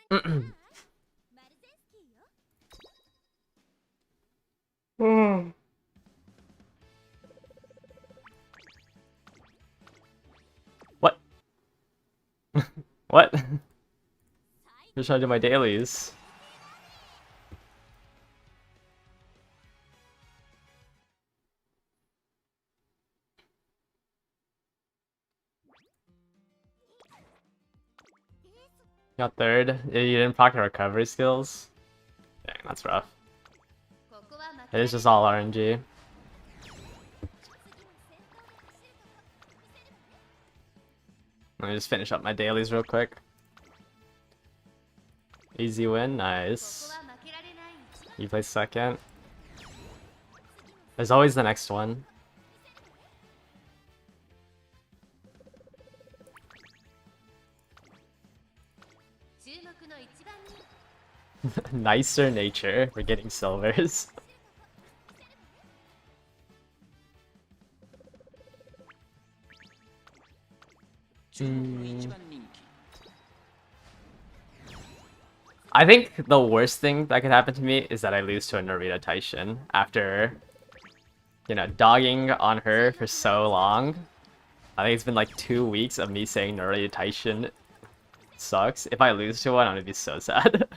What? What? Just trying to do my dailies. Got third. You didn't pocket recovery skills? Dang, that's rough. It is just all RNG. Let me just finish up my dailies real quick. Easy win, nice. You play second. There's always the next one. Nicer nature. We're getting silvers. I think the worst thing that could happen to me is that I lose to a Narita Taishin after, you know, dogging on her for so long. I think it's been like 2 weeks of me saying Narita Taishin sucks. If I lose to one, I'm gonna be so sad.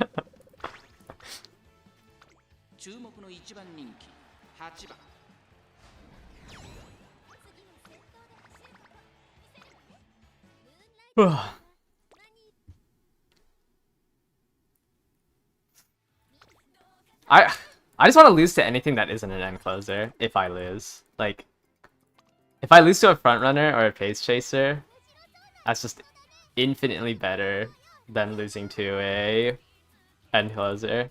I just want to lose to anything that isn't an end closer if I lose. Like, if I lose to a front runner or a pace chaser, that's just infinitely better than losing to a end closer.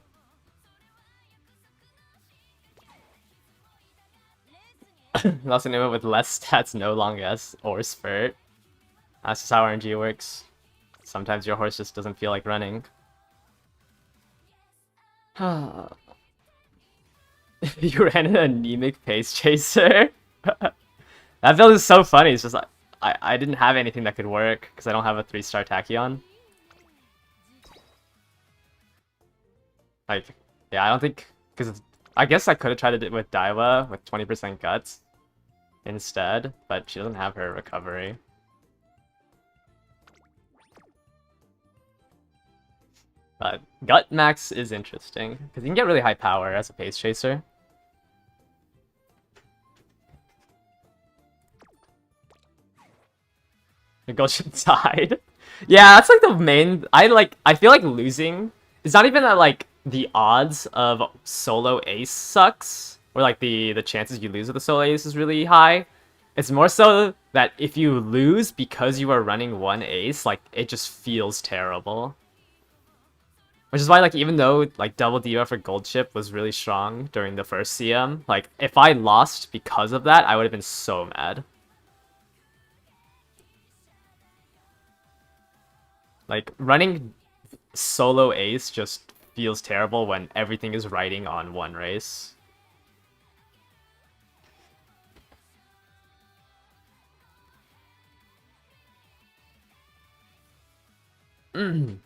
Also name it with less stats, no long S or spurt. That's just how RNG works. Sometimes your horse just doesn't feel like running. You ran an anemic pace chaser? That build is so funny. It's just I didn't have anything that could work because I don't have a 3-star Tachyon. Like, yeah, I don't think, because I guess I could have tried it with Daiwa with 20% guts instead, but she doesn't have her recovery. But Gut Max is interesting because you can get really high power as a pace chaser. The Goshen died. Yeah, that's like the main. I feel like losing. It's not even that like the odds of solo ace sucks, or like the chances you lose with the solo ace is really high. It's more so that if you lose because you are running one ace, like it just feels terrible. Which is why, like, even though like double diva for gold chip was really strong during the first CM, like if I lost because of that, I would have been so mad. Like, running solo ace just feels terrible when everything is riding on one race. You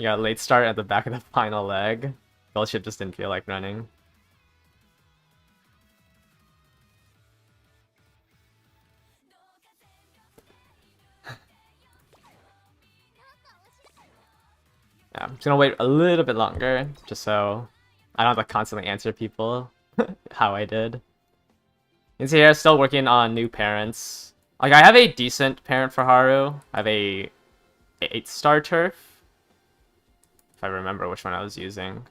got a late start at the back of the final leg. Fellowship just didn't feel like running. Yeah, I'm just gonna wait a little bit longer, just so I don't have to constantly answer people how I did. You can see here, still working on new parents. Like, I have a decent parent for Haru. I have a 8-star turf. If I remember which one I was using.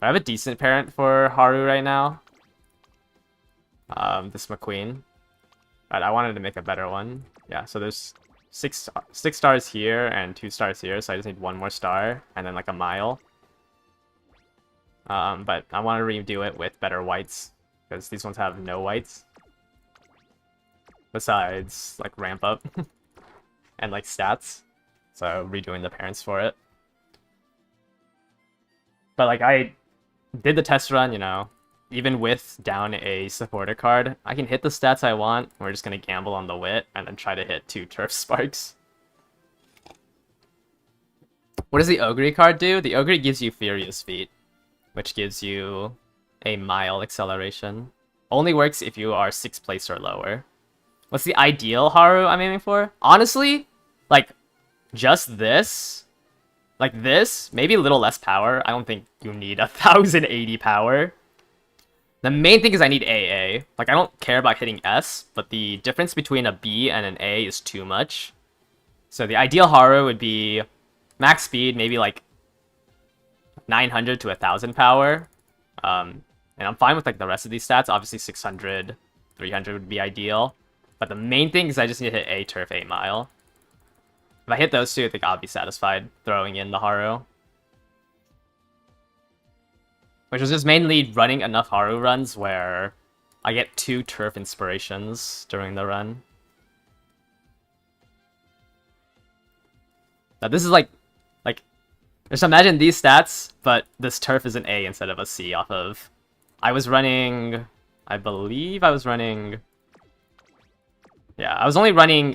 But I have a decent parent for Haru right now. This McQueen. But I wanted to make a better one. Yeah, so there's six stars here and 2 stars here, so I just need 1 more star and then like a mile. But I want to redo it with better whites because these ones have no whites. Besides like ramp up and like stats. So redoing the parents for it. But like I did the test run, you know, even with down a supporter card, I can hit the stats I want. We're just gonna gamble on the wit and then try to hit 2 turf sparks. What does the Ogre card do? The Ogre gives you Furious Feet, which gives you a mile acceleration. Only works if you are 6th place or lower. What's the ideal Haru I'm aiming for? Honestly, like, just this. Like this, maybe a little less power. I don't think you need 1080 power. The main thing is I need AA. Like, I don't care about hitting S, but the difference between a B and an A is too much. So the ideal Haru would be max speed, maybe like 900 to 1000 power. And I'm fine with like the rest of these stats. Obviously 600, 300 would be ideal. But the main thing is I just need to hit A turf, 8 mile. If I hit those two, I think I'll be satisfied throwing in the Haru. Which was just mainly running enough Haru runs where I get 2 turf inspirations during the run. Now this is like, just imagine these stats, but this turf is an A instead of a C off of... I was running... I believe I was running... Yeah, I was only running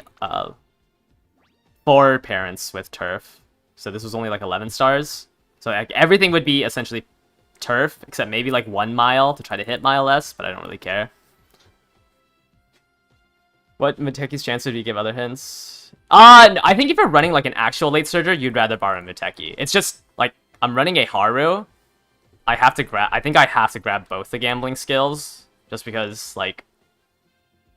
4 parents with turf. So this was only like 11 stars. So like, everything would be essentially turf, except maybe like 1 mile to try to hit mile less, but I don't really care. What Muteki's chance do you give other hints? I think if you're running like an actual late surger, you'd rather borrow Muteki. It's just like I'm running a Haru. I think I have to grab both the gambling skills, just because like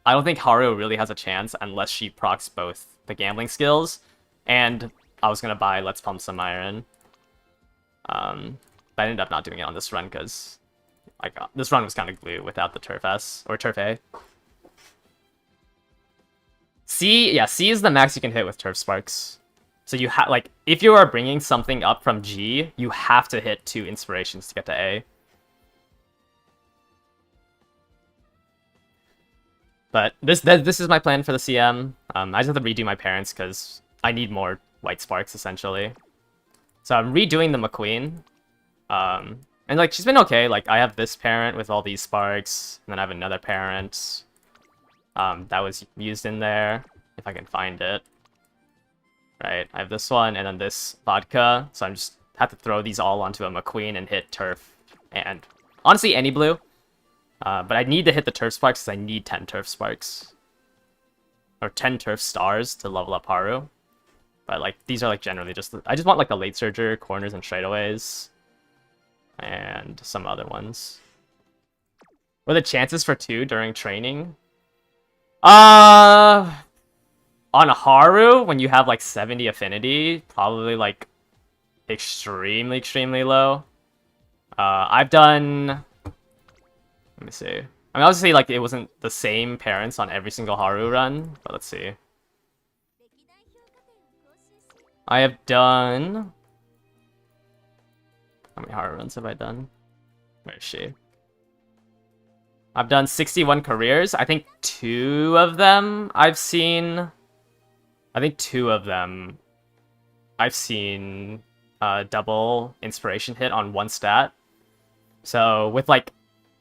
I don't think Haru really has a chance unless she procs both the gambling skills. And I was gonna buy Let's Pump Some Iron. But I ended up not doing it on this run because like this run was kind of glue without the turf S or turf A. C is the max you can hit with turf sparks. So you have like if you are bringing something up from G, you have to hit 2 inspirations to get to A. But this is my plan for the CM. I just have to redo my parents because I need more white sparks essentially. So I'm redoing the McQueen. And like she's been okay. Like I have this parent with all these sparks, and then I have another parent that was used in there, if I can find it. Right, I have this one and then this vodka, so I'm just have to throw these all onto a McQueen and hit turf and honestly any blue. But I need to hit the turf sparks because I need 10 turf sparks or 10 turf stars to level up Haru. But like these are like generally just I just want like the late surger, corners, and straightaways. And some other ones. What are the chances for 2 during training? On a Haru, when you have like 70 affinity, probably like extremely low. I've done... Let me see. I mean, obviously like it wasn't the same parents on every single Haru run, but let's see. I have done... How many Haru runs have I done? Where is she? I've done 61 careers. I think 2 of them I've seen... I think 2 of them I've seen double inspiration hit on 1 stat. So with like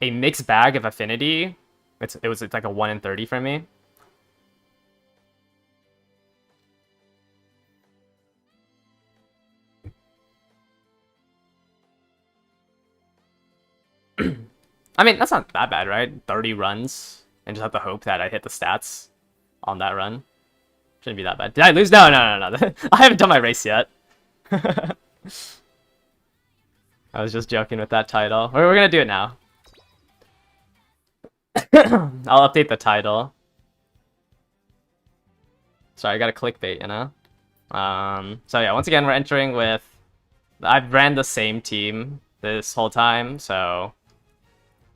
a mixed bag of affinity, it's like a 1 in 30 for me. I mean, that's not that bad, right? 30 runs, and just have to hope that I hit the stats on that run. Shouldn't be that bad. Did I lose? No. I haven't done my race yet. I was just joking with that title. We're gonna do it now. I'll update the title. Sorry, I got a clickbait, you know? So yeah, once again, we're entering with... I've ran the same team this whole time, so...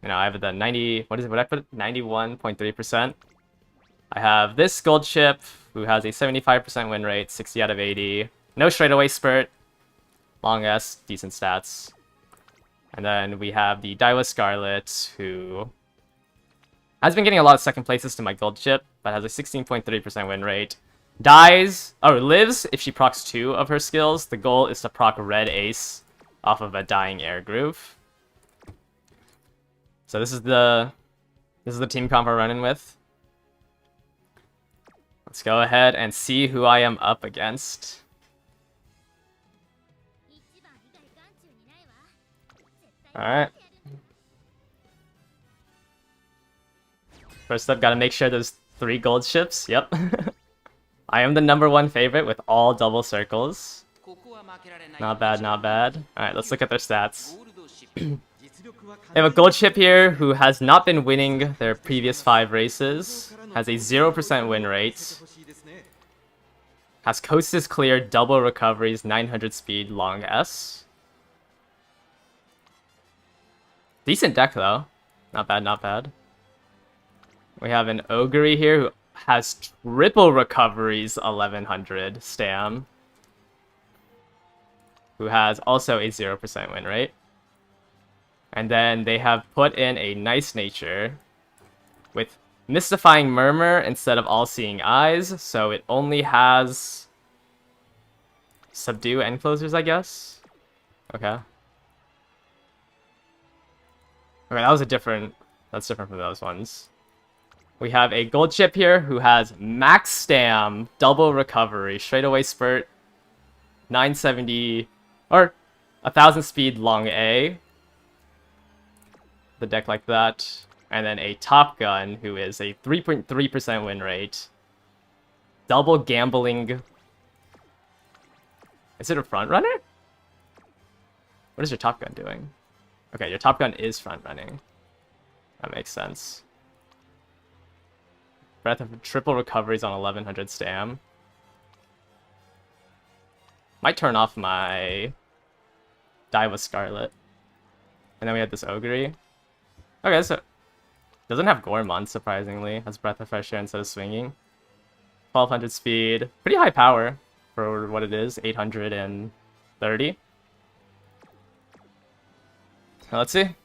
You know, I have the 90... What is it? What I put? 91.3%. I have this gold chip, who has a 75% win rate, 60 out of 80. No straightaway spurt. Long S, decent stats. And then we have the Daiwa Scarlet, who has been getting a lot of second places to my gold chip, but has a 16.3% win rate. Lives if she procs 2 of her skills. The goal is to proc red ace off of a dying air groove. So this is the team comp we're running with. Let's go ahead and see who I am up against. Alright. First up, gotta make sure there's 3 gold ships. Yep. I am the #1 favorite with all double circles. Not bad, not bad. Alright, let's look at their stats. They have a gold ship here who has not been winning their previous 5 races. Has a 0% win rate. Has coast is clear, double recoveries, 900 speed, long S. Decent deck though. Not bad, not bad. We have an Ogre here who has triple recoveries, 1100 stam. Who has also a 0% win rate. And then they have put in a nice nature with Mystifying Murmur instead of All-Seeing Eyes, so it only has Subdue and Closers, I guess? Okay. Okay, that was that's different from those ones. We have a gold chip here who has max stam, double recovery, straightaway spurt, 970, or 1000 speed long A. The deck like that. And then a Top Gun who is a 3.3% win rate. Double gambling. Is it a front runner? What is your Top Gun doing? Okay, your Top Gun is front running. That makes sense. Breath of triple recoveries on 1100 stam. Might turn off my Diva Scarlet. And then we have this Ogre. Okay, so doesn't have Gormon, surprisingly. Has Breath of Fresh Air instead of swinging. 1200 speed. Pretty high power for what it is. 830. Now let's see.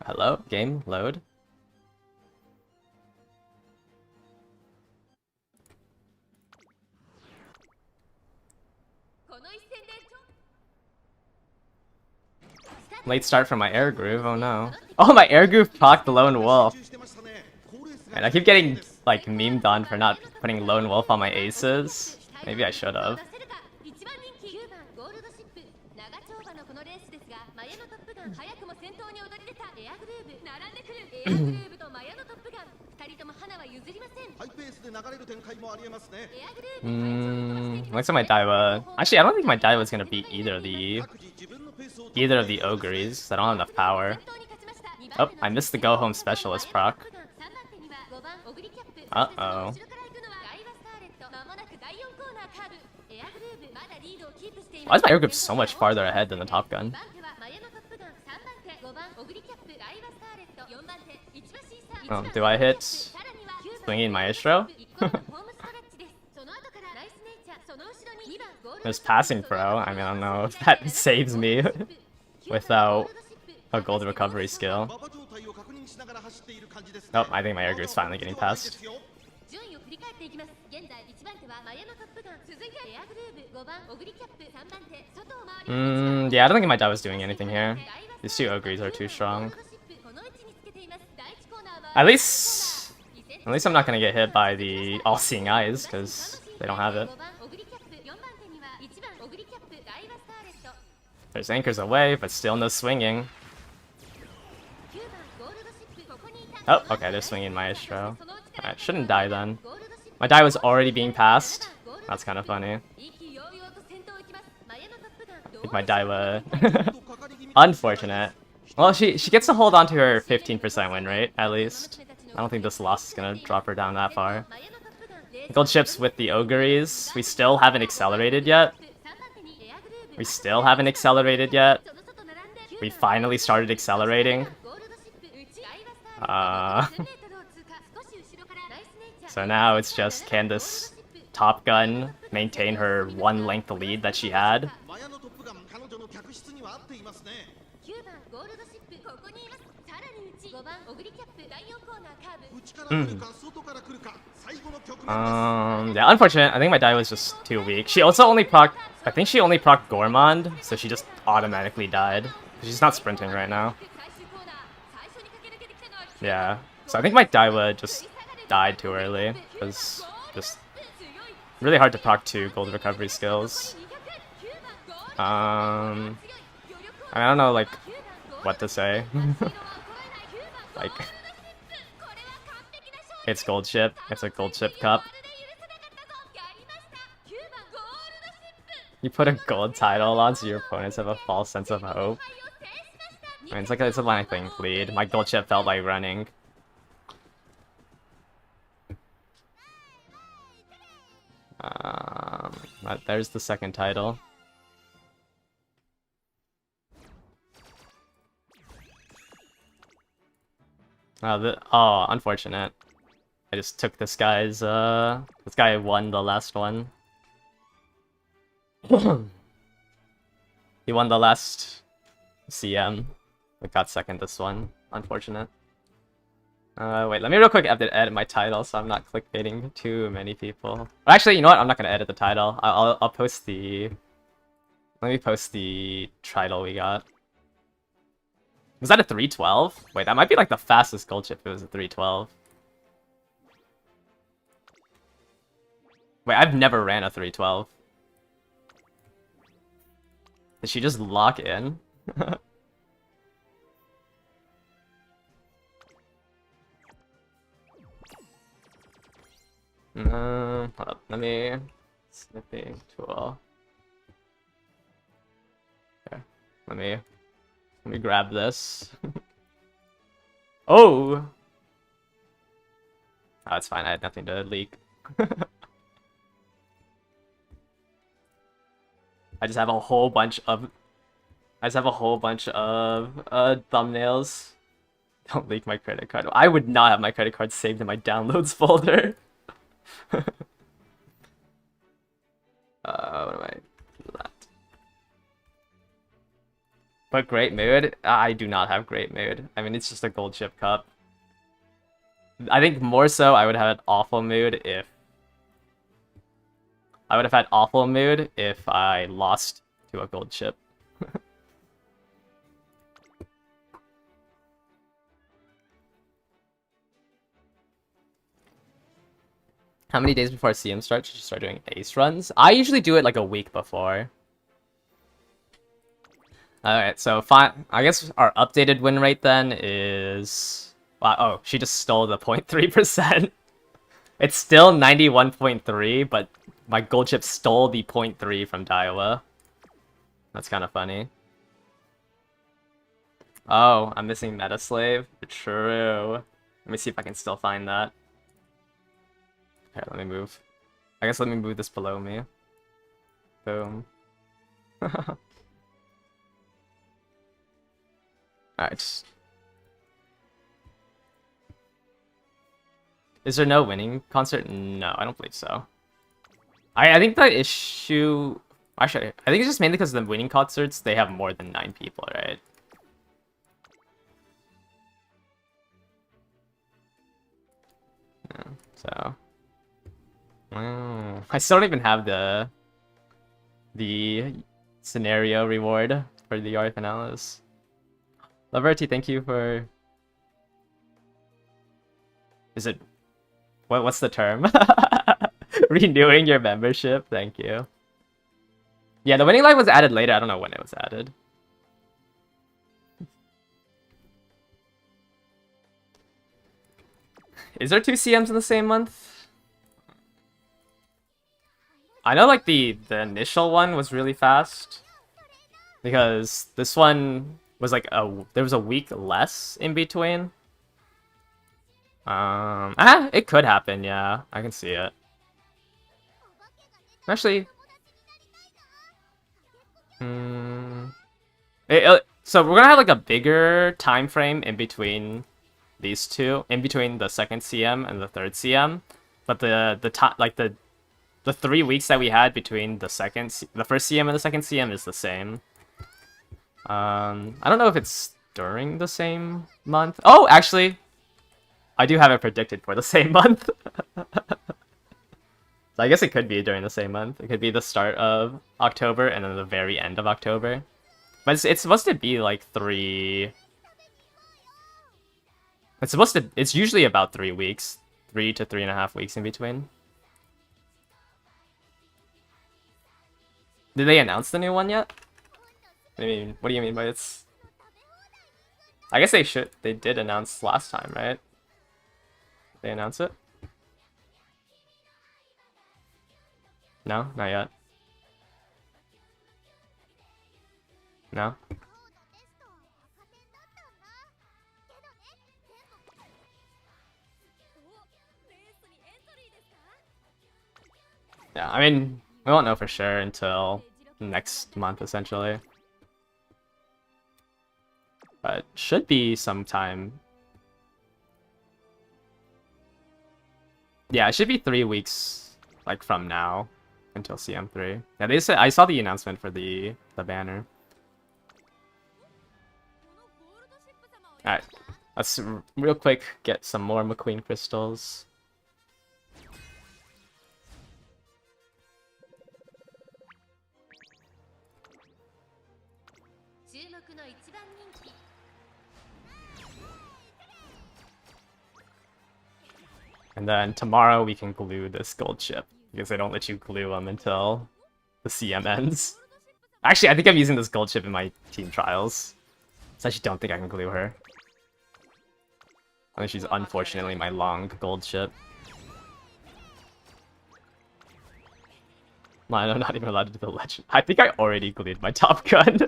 Hello? Game? Load? Late start for my air groove, oh no. Oh, my air groove procced the Lone Wolf. And I keep getting, like, memed on for not putting Lone Wolf on my aces. Maybe I should have. Looks like my Daiwa. Actually, I don't think my Daiwa is gonna beat either of the Ogres. I don't have enough power. Oh, I missed the Go Home Specialist proc. Uh-oh. Why is my air grip so much farther ahead than the Top Gun? Oh, do I hit Swinging Maestro? There's Passing Pro. I mean, I don't know if that saves me without a gold recovery skill. Nope, I think my air grip is finally getting past. Yeah, I don't think my Dai was doing anything here. These 2 Ogres are too strong. At least I'm not gonna get hit by the All-Seeing Eyes, because they don't have it. There's anchors away, but still no swinging. Oh, okay, they're swinging Maestro. Alright, shouldn't die then. My die was already being passed. That's kind of funny. My Daiwa. Unfortunate. Well, she gets to hold on to her 15% win rate, at least. I don't think this loss is gonna drop her down that far. Gold ships with the Ogres. We still haven't accelerated yet. We finally started accelerating. So now it's just, can this Top Gun maintain her 1 length lead that she had? Yeah, unfortunate. I think my die was just too weak. She also only procced, I think she only procced Gormand, so she just automatically died. She's not sprinting right now. Yeah. So I think my Daiwa just died too early. It was just really hard to proc 2 gold recovery skills. I don't know, like, what to say. Like, it's gold ship. It's a gold ship cup. You put a gold title on so your opponents have a false sense of hope. I mean, it's a my thing lead. My gold ship felt like running. There's the second title. Oh, unfortunate. I just took this guy's, this guy won the last one. He won the last CM. We got second this one. Unfortunate. Wait, let me real quick edit my title so I'm not clickbaiting too many people. Actually, you know what? I'm not gonna edit the title. I'll post the... Let me post the title we got. Was that a 312? Wait, that might be like the fastest gold chip if it was a 312. Wait, I've never ran a 312. Did she just lock in? Hold up, let me... Snipping tool. Okay, let me grab this. Oh! Oh, it's fine, I had nothing to leak. I just have a whole bunch of... thumbnails. Don't leak my credit card. I would not have my credit card saved in my downloads folder. What am I? That. But great mood? I do not have great mood. I mean, it's just a gold chip cup. I think more so I would have had awful mood if... I would have had awful mood if I lost to a gold chip. How many days before CM starts should you start doing ace runs? I usually do it like a week before. Alright, so fine. I guess our updated win rate then is... Wow, oh, she just stole the 0.3%. It's still 91.3, but my gold chip stole the 0.3 from Daiwa. That's kind of funny. Oh, I'm missing Metaslave. True. Let me see if I can still find that. Okay, let me move. I guess let me move this below me. Boom. Alright. Is there no winning concert? No, I don't believe so. I think the issue... Actually, I think it's just mainly because the winning concerts, they have more than 9 people, right? Yeah, so... I still don't even have the scenario reward for the Yard Finales. Loverty, thank you for... Is it... What's the term? Renewing your membership, thank you. Yeah, the winning line was added later. I don't know when it was added. Is there 2 CMs in the same month? I know like the initial one was really fast. Because this one was like there was a week less in between. It could happen, yeah. I can see it. Actually, so we're gonna have like a bigger time frame in between these two, in between the second CM and the third CM. But the 3 weeks that we had between the first CM and the second CM is the same. I don't know if it's during the same month. Oh, actually, I do have it predicted for the same month. So I guess it could be during the same month. It could be the start of October and then the very end of October. But it's supposed to be like 3... It's usually about 3 weeks. 3 to 3.5 weeks in between. Did they announce the new one yet? I mean, what do you mean by it's... I guess they did announce last time, right? Did they announce it? No, not yet. No? Yeah, I mean, we won't know for sure until next month, essentially. But should be sometime. Yeah, it should be 3 weeks, like, from now until CM3. Yeah, they said I saw the announcement for the banner. Alright, let's real quick get some more McQueen crystals. And then tomorrow we can glue this gold chip, because they don't let you glue them until the CM ends. Actually, I think I'm using this gold chip in my team trials. So I actually don't think I can glue her. I think she's unfortunately my long gold chip. I'm not even allowed to do the legend. I think I already glued my Top Gun.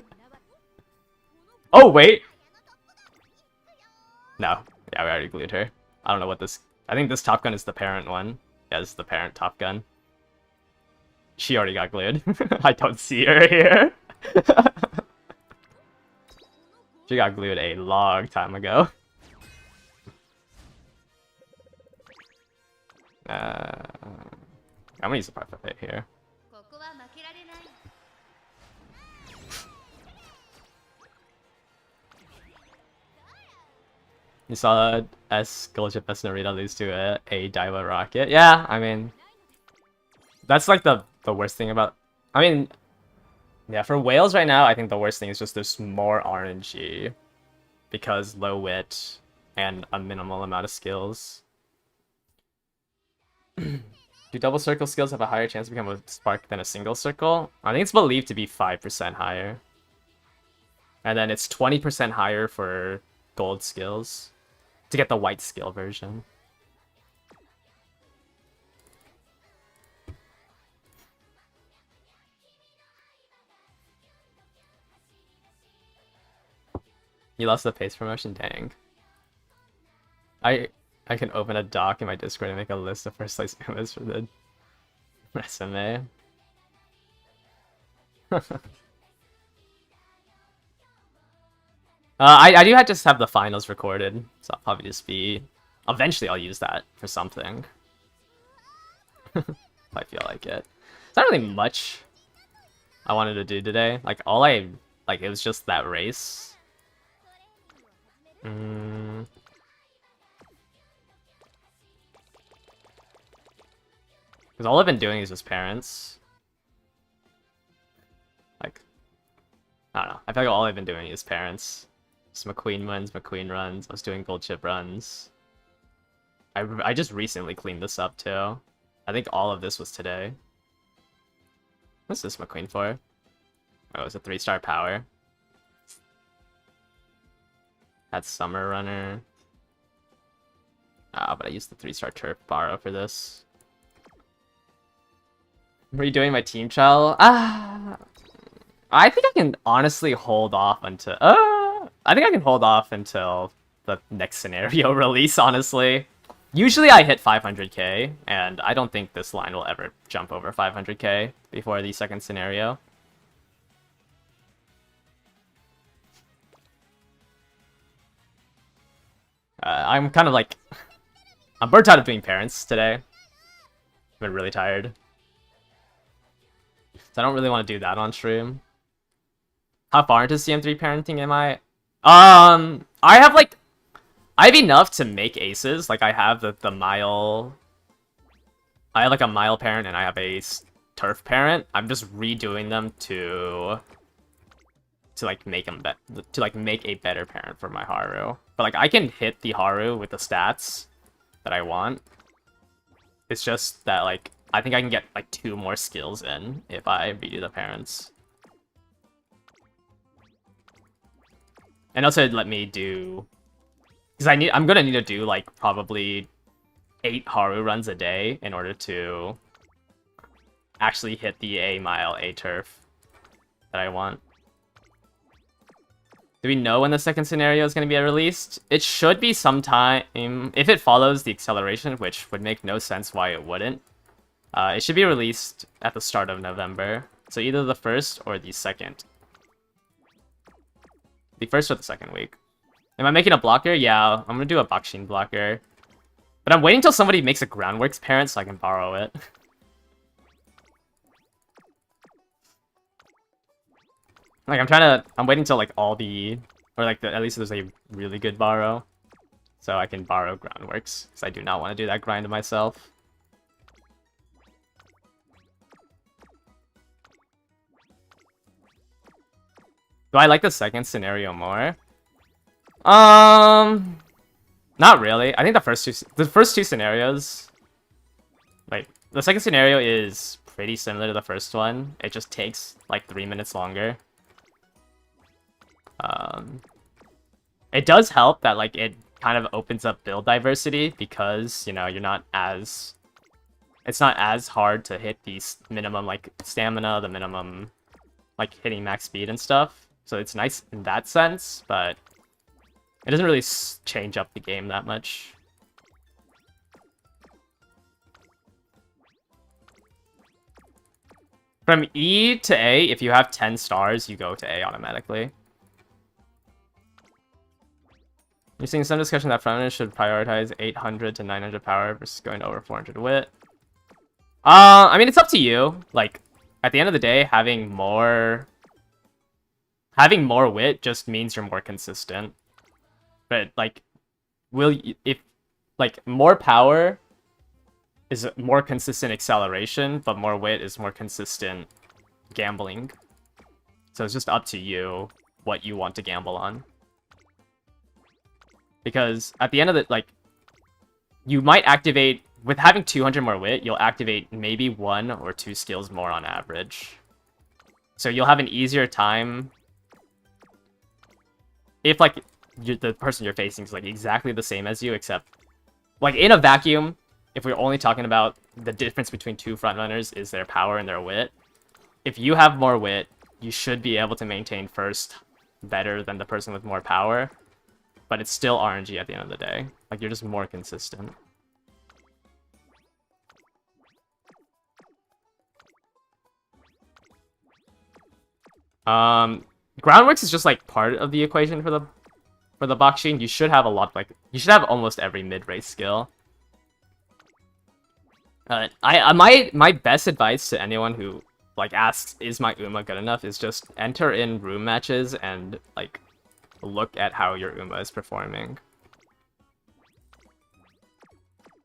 Oh, wait! No. Yeah, we already glued her. I don't know what this... I think this Top Gun is the parent one. Yeah, this is the parent Top Gun. She already got glued. I don't see her here. She got glued a long time ago. I'm gonna use the Parfait here. You saw S Gold Chip S Narita lose to a Daiwa Rocket. Yeah, I mean, that's like the worst thing about... I mean, yeah, for whales right now, I think the worst thing is just there's more RNG because low wit and a minimal amount of skills. Do double circle skills have a higher chance to become a spark than a single circle? I think it's believed to be 5% higher. And then it's 20% higher for gold skills to get the white skill version. You lost the pace promotion? Dang. I can open a doc in my Discord and make a list of first place moves for the resume. I do just have the finals recorded, so I'll probably just be... Eventually I'll use that for something. If I feel like it. It's not really much I wanted to do today. Like, it was just that race. Because all I've been doing is just parents. Like, I don't know. I feel like all I've been doing is parents. Just McQueen wins, McQueen runs. I was doing gold chip runs. I just recently cleaned this up too. I think all of this was today. What's this McQueen for? Oh, it's a 3-star power. Had Summer Runner. Ah, but I used the 3-star Turf Borrow for this. Redoing my team trial? I think I can honestly hold off until... I think I can hold off until the next scenario release, honestly. Usually I hit 500k, and I don't think this line will ever jump over 500k before the second scenario. I'm kind of like... I'm burnt out of doing parents today. I've been really tired. So I don't really want to do that on stream. How far into CM3 parenting am I? I have enough to make aces. Like, I have the Mile... I have like a Mile parent and I have a Turf parent. I'm just redoing them to to like make him to like make a better parent for my Haru. But like I can hit the Haru with the stats that I want. It's just that like I think I can get like 2 more skills in if I redo the parents. And also let me do, because I'm gonna need to do like probably 8 Haru runs a day in order to actually hit the A mile A turf that I want. Do we know when the second scenario is going to be released? It should be sometime, if it follows the acceleration, which would make no sense why it wouldn't. It should be released at the start of November. So either the 1st or the 2nd. The 1st or the 2nd week. Am I making a blocker? Yeah, I'm going to do a Bakshin blocker. But I'm waiting until somebody makes a Groundworks parent so I can borrow it. Like, I'm waiting till, like, all the, or, like, at least there's a really good borrow. So I can borrow Groundworks, because I do not want to do that grind to myself. Do I like the second scenario more? Not really. I think the first two scenarios, like, the second scenario is pretty similar to the first one. It just takes, like, 3 minutes longer. It does help that like it kind of opens up build diversity because, you know, it's not as hard to hit these minimum like stamina, the minimum like hitting max speed and stuff. So it's nice in that sense, but it doesn't really change up the game that much. From E to A, if you have 10 stars, you go to A automatically. You're seeing some discussion that frontrunners should prioritize 800 to 900 power versus going over 400 wit. I mean, it's up to you. Like, at the end of the day, having more wit just means you're more consistent. But like, if like more power is more consistent acceleration, but more wit is more consistent gambling. So it's just up to you what you want to gamble on. Because at the end of it, like, you might activate, with having 200 more wit, you'll activate maybe 1 or 2 skills more on average. So you'll have an easier time if, like, the person you're facing is, like, exactly the same as you, except, like, in a vacuum, if we're only talking about the difference between 2 frontrunners is their power and their wit. If you have more wit, you should be able to maintain first better than the person with more power. But it's still RNG at the end of the day. Like, you're just more consistent. Groundworks is just, like, part of the equation for the Bakshin. You should have a lot, like, you should have almost every mid-race skill. My best advice to anyone who, like, asks, is my Uma good enough, is just enter in room matches and, like, look at how your Uma is performing.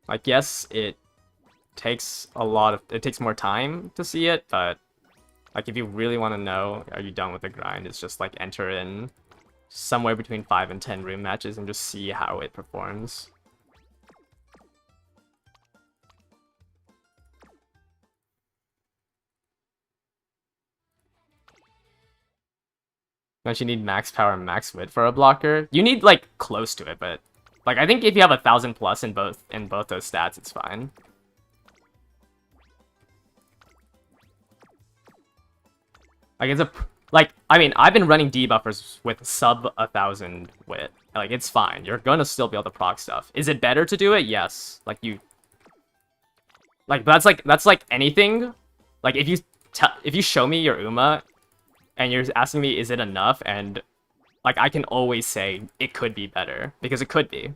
Like, yes, it takes more time to see it, but like if you really want to know, are you done with the grind, it's just like enter in somewhere between 5 and 10 room matches and just see how it performs. Don't you need max power and max wit for a blocker? You need like close to it, but like I think if you have 1,000 plus in both those stats, it's fine. Like I mean, I've been running debuffers with sub 1,000 wit. Like it's fine. You're gonna still be able to proc stuff. Is it better to do it? Yes. Like that's like anything. Like if you show me your Uma and you're asking me, is it enough? And, like, I can always say it could be better, because it could be.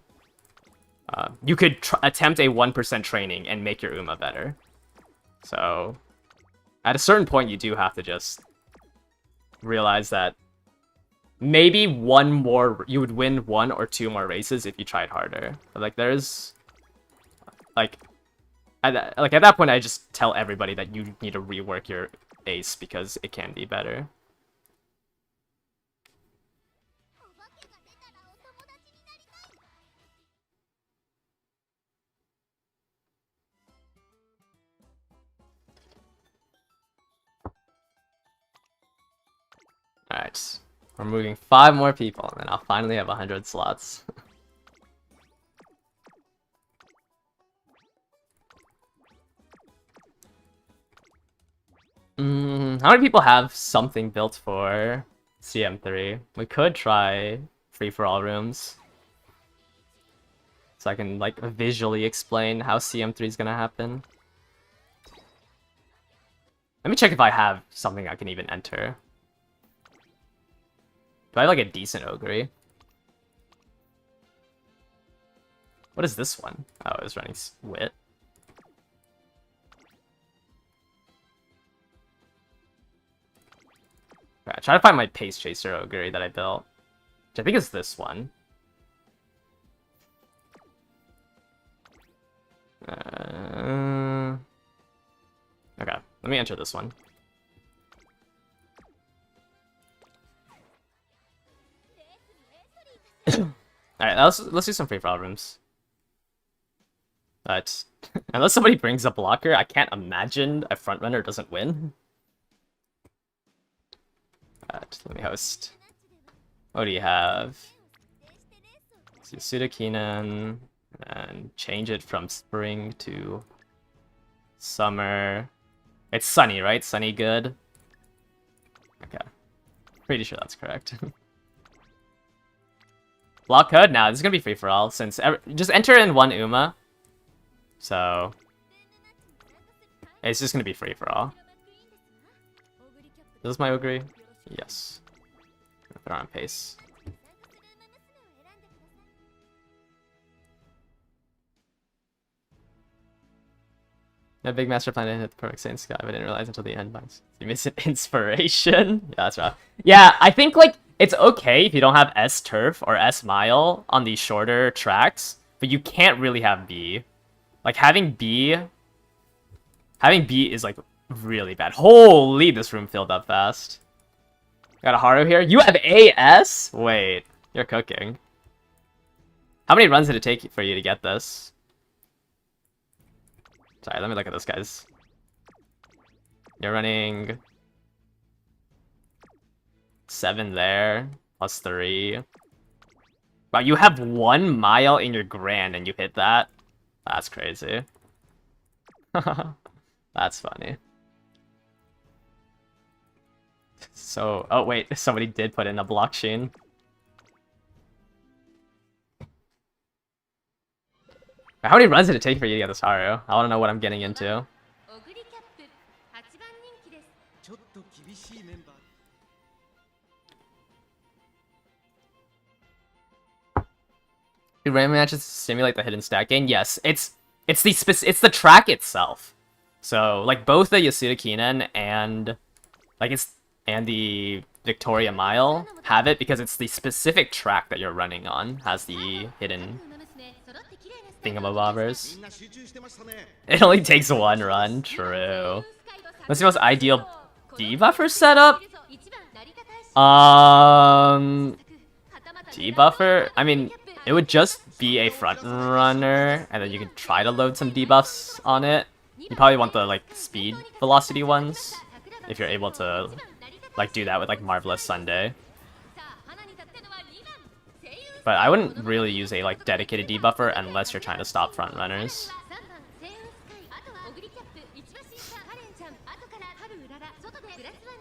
You could attempt a 1% training and make your Uma better. So, at a certain point, you do have to just realize that maybe you would win 1 or 2 more races if you tried harder. But, like, there's, like, at that point, I just tell everybody that you need to rework your ace because it can be better. Alright. We're moving 5 more people, and then I'll finally have 100 slots. How many people have something built for CM3? We could try free-for-all rooms. So I can, like, visually explain how CM3 is gonna happen. Let me check if I have something I can even enter. Do I have, like, a decent Ogre? What is this one? Oh, it was running Wit. Okay, try to find my Pace Chaser Ogre that I built. Which I think is this one. Okay, let me enter this one. Alright, let's do some free-for-all rooms. But unless somebody brings a blocker, I can't imagine a frontrunner doesn't win. Alright, let me host. What do you have? Sudakinan, and change it from spring to summer. It's sunny, right? Sunny good? Okay. Pretty sure that's correct. Block code? Now this is gonna be free for all since just enter in 1 Uma. So it's just gonna be free for all. Is this my Ogre? Yes. Put it on pace. No big master plan to hit the perfect Saint Sky, but I didn't realize until the end. You missed an inspiration? Yeah, that's rough. Yeah, I think, like, it's okay if you don't have S Turf or S Mile on these shorter tracks, but you can't really have B. Like, having B is, like, really bad. Holy, this room filled up fast. Got a Haru here. You have AS? Wait, you're cooking. How many runs did it take for you to get this? Sorry, let me look at this, guys. You're running 7 there, plus 3. Wow, you have 1 mile in your grand and you hit that? That's crazy. That's funny. So, oh wait, somebody did put in a blockchain. How many runs did it take for you to get this Haru? I want to know what I'm getting into. Do random matches simulate the hidden stat gain? Yes, it's the track itself. So like both the Yasuda Kinen and the Victoria Mile have it because it's the specific track that you're running on has the hidden thingamabobbers. It only takes 1 run, true. What's the most ideal debuffer setup? Debuffer? I mean, it would just be a front runner, and then you can try to load some debuffs on it. You probably want the, like, speed velocity ones, if you're able to, like, do that with, like, Marvelous Sunday. But I wouldn't really use a, like, dedicated debuffer unless you're trying to stop front runners.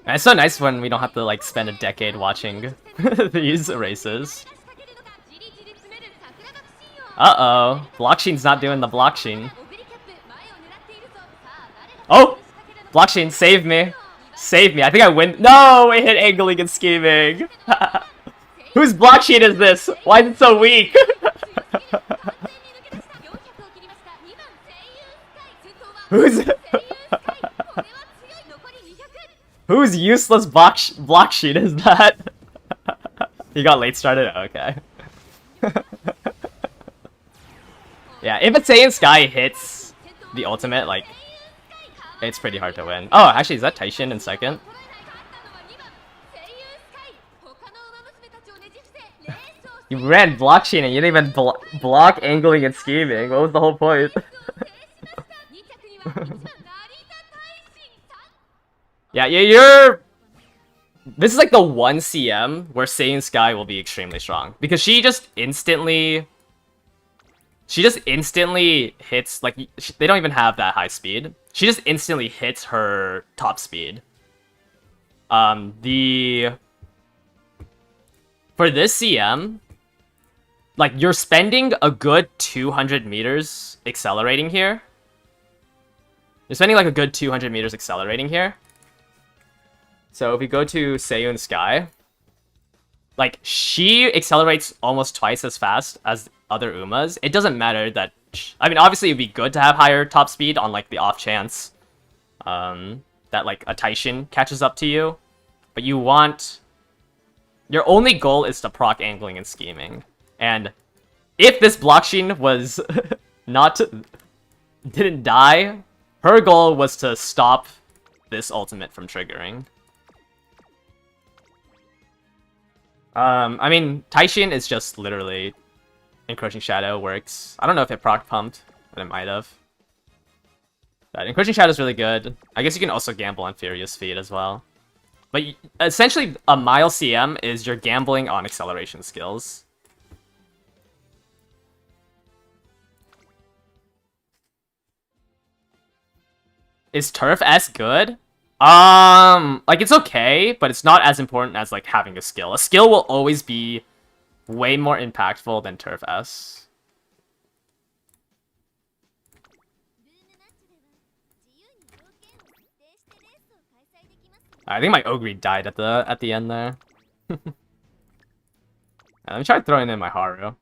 And it's so nice when we don't have to, like, spend a decade watching these races. Uh-oh. Blockchain's not doing the blockchain. Oh! Blockchain, save me. Save me. I think I win. No! It hit angling and scheming. Whose blockchain is this? Why is it so weak? Whose useless blockchain is that? You got late started? Okay. Yeah, if it's Saiyan Sky hits the ultimate, like, it's pretty hard to win. Oh, actually, is that Taishin in second? You ran blockchain and you didn't even block angling and scheming. What was the whole point? Yeah, you're... this is like the one CM where Saiyan Sky will be extremely strong because she just instantly hits like they don't even have that high speed. She just instantly hits her top speed. For this CM, like you're spending a good 200 meters accelerating here. You're spending like a good 200 meters accelerating here. So if we go to Seiyun Sky, like she accelerates almost twice as fast as other Umas. It doesn't matter that, I mean, obviously it'd be good to have higher top speed on like the off chance that like a Taishin catches up to you, but your only goal is to proc angling and scheming. And if this Blocksheen was didn't die, her goal was to stop this ultimate from triggering. I mean, Taishin is just literally Encroaching Shadow works. I don't know if it proc pumped, but it might have. But Encroaching Shadow is really good. I guess you can also gamble on Furious Feet as well. But essentially, a Mile CM is you're gambling on acceleration skills. Is Turf S good? Like it's okay, but it's not as important as like having a skill. A skill will always be way more impactful than Turf S. I think my Ogre died at the end there. Let me try throwing in my Haru.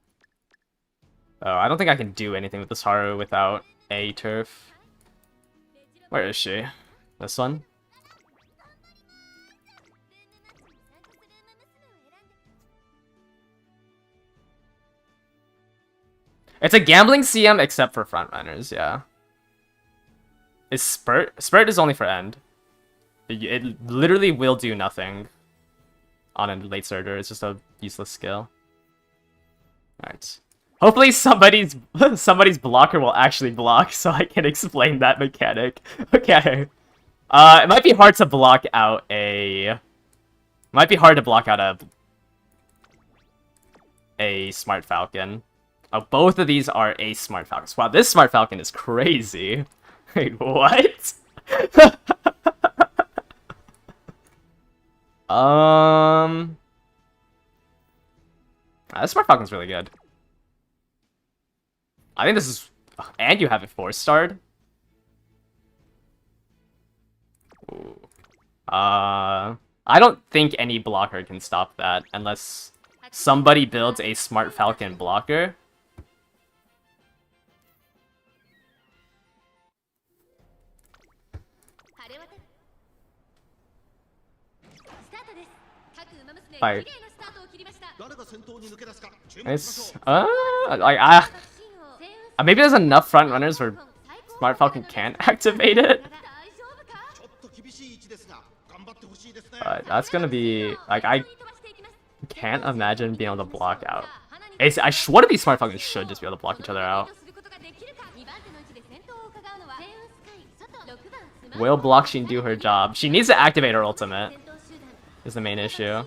Oh, I don't think I can do anything with this Haru without a Turf. Where is she? This one? It's a gambling CM except for frontrunners, yeah. Is Spurt? Spurt is only for end. It literally will do nothing on a late surger. It's just a useless skill. Alright. Hopefully somebody's blocker will actually block so I can explain that mechanic. Okay. It might be hard to block out a Smart Falcon. Oh, both of these are a Smart Falcons. Wow, this Smart Falcon is crazy. Wait, what? This Smart Falcon's really good. I think this is... And you have it 4-starred? I don't think any blocker can stop that unless somebody builds a Smart Falcon blocker. Like, it's maybe there's enough front runners where Smart Falcon can't activate it. But that's gonna be like, I can't imagine being able to block out. One of these Smart Falcons should just be able to block each other out. Will Blocksheen do her job? She needs to activate her ultimate, is the main issue.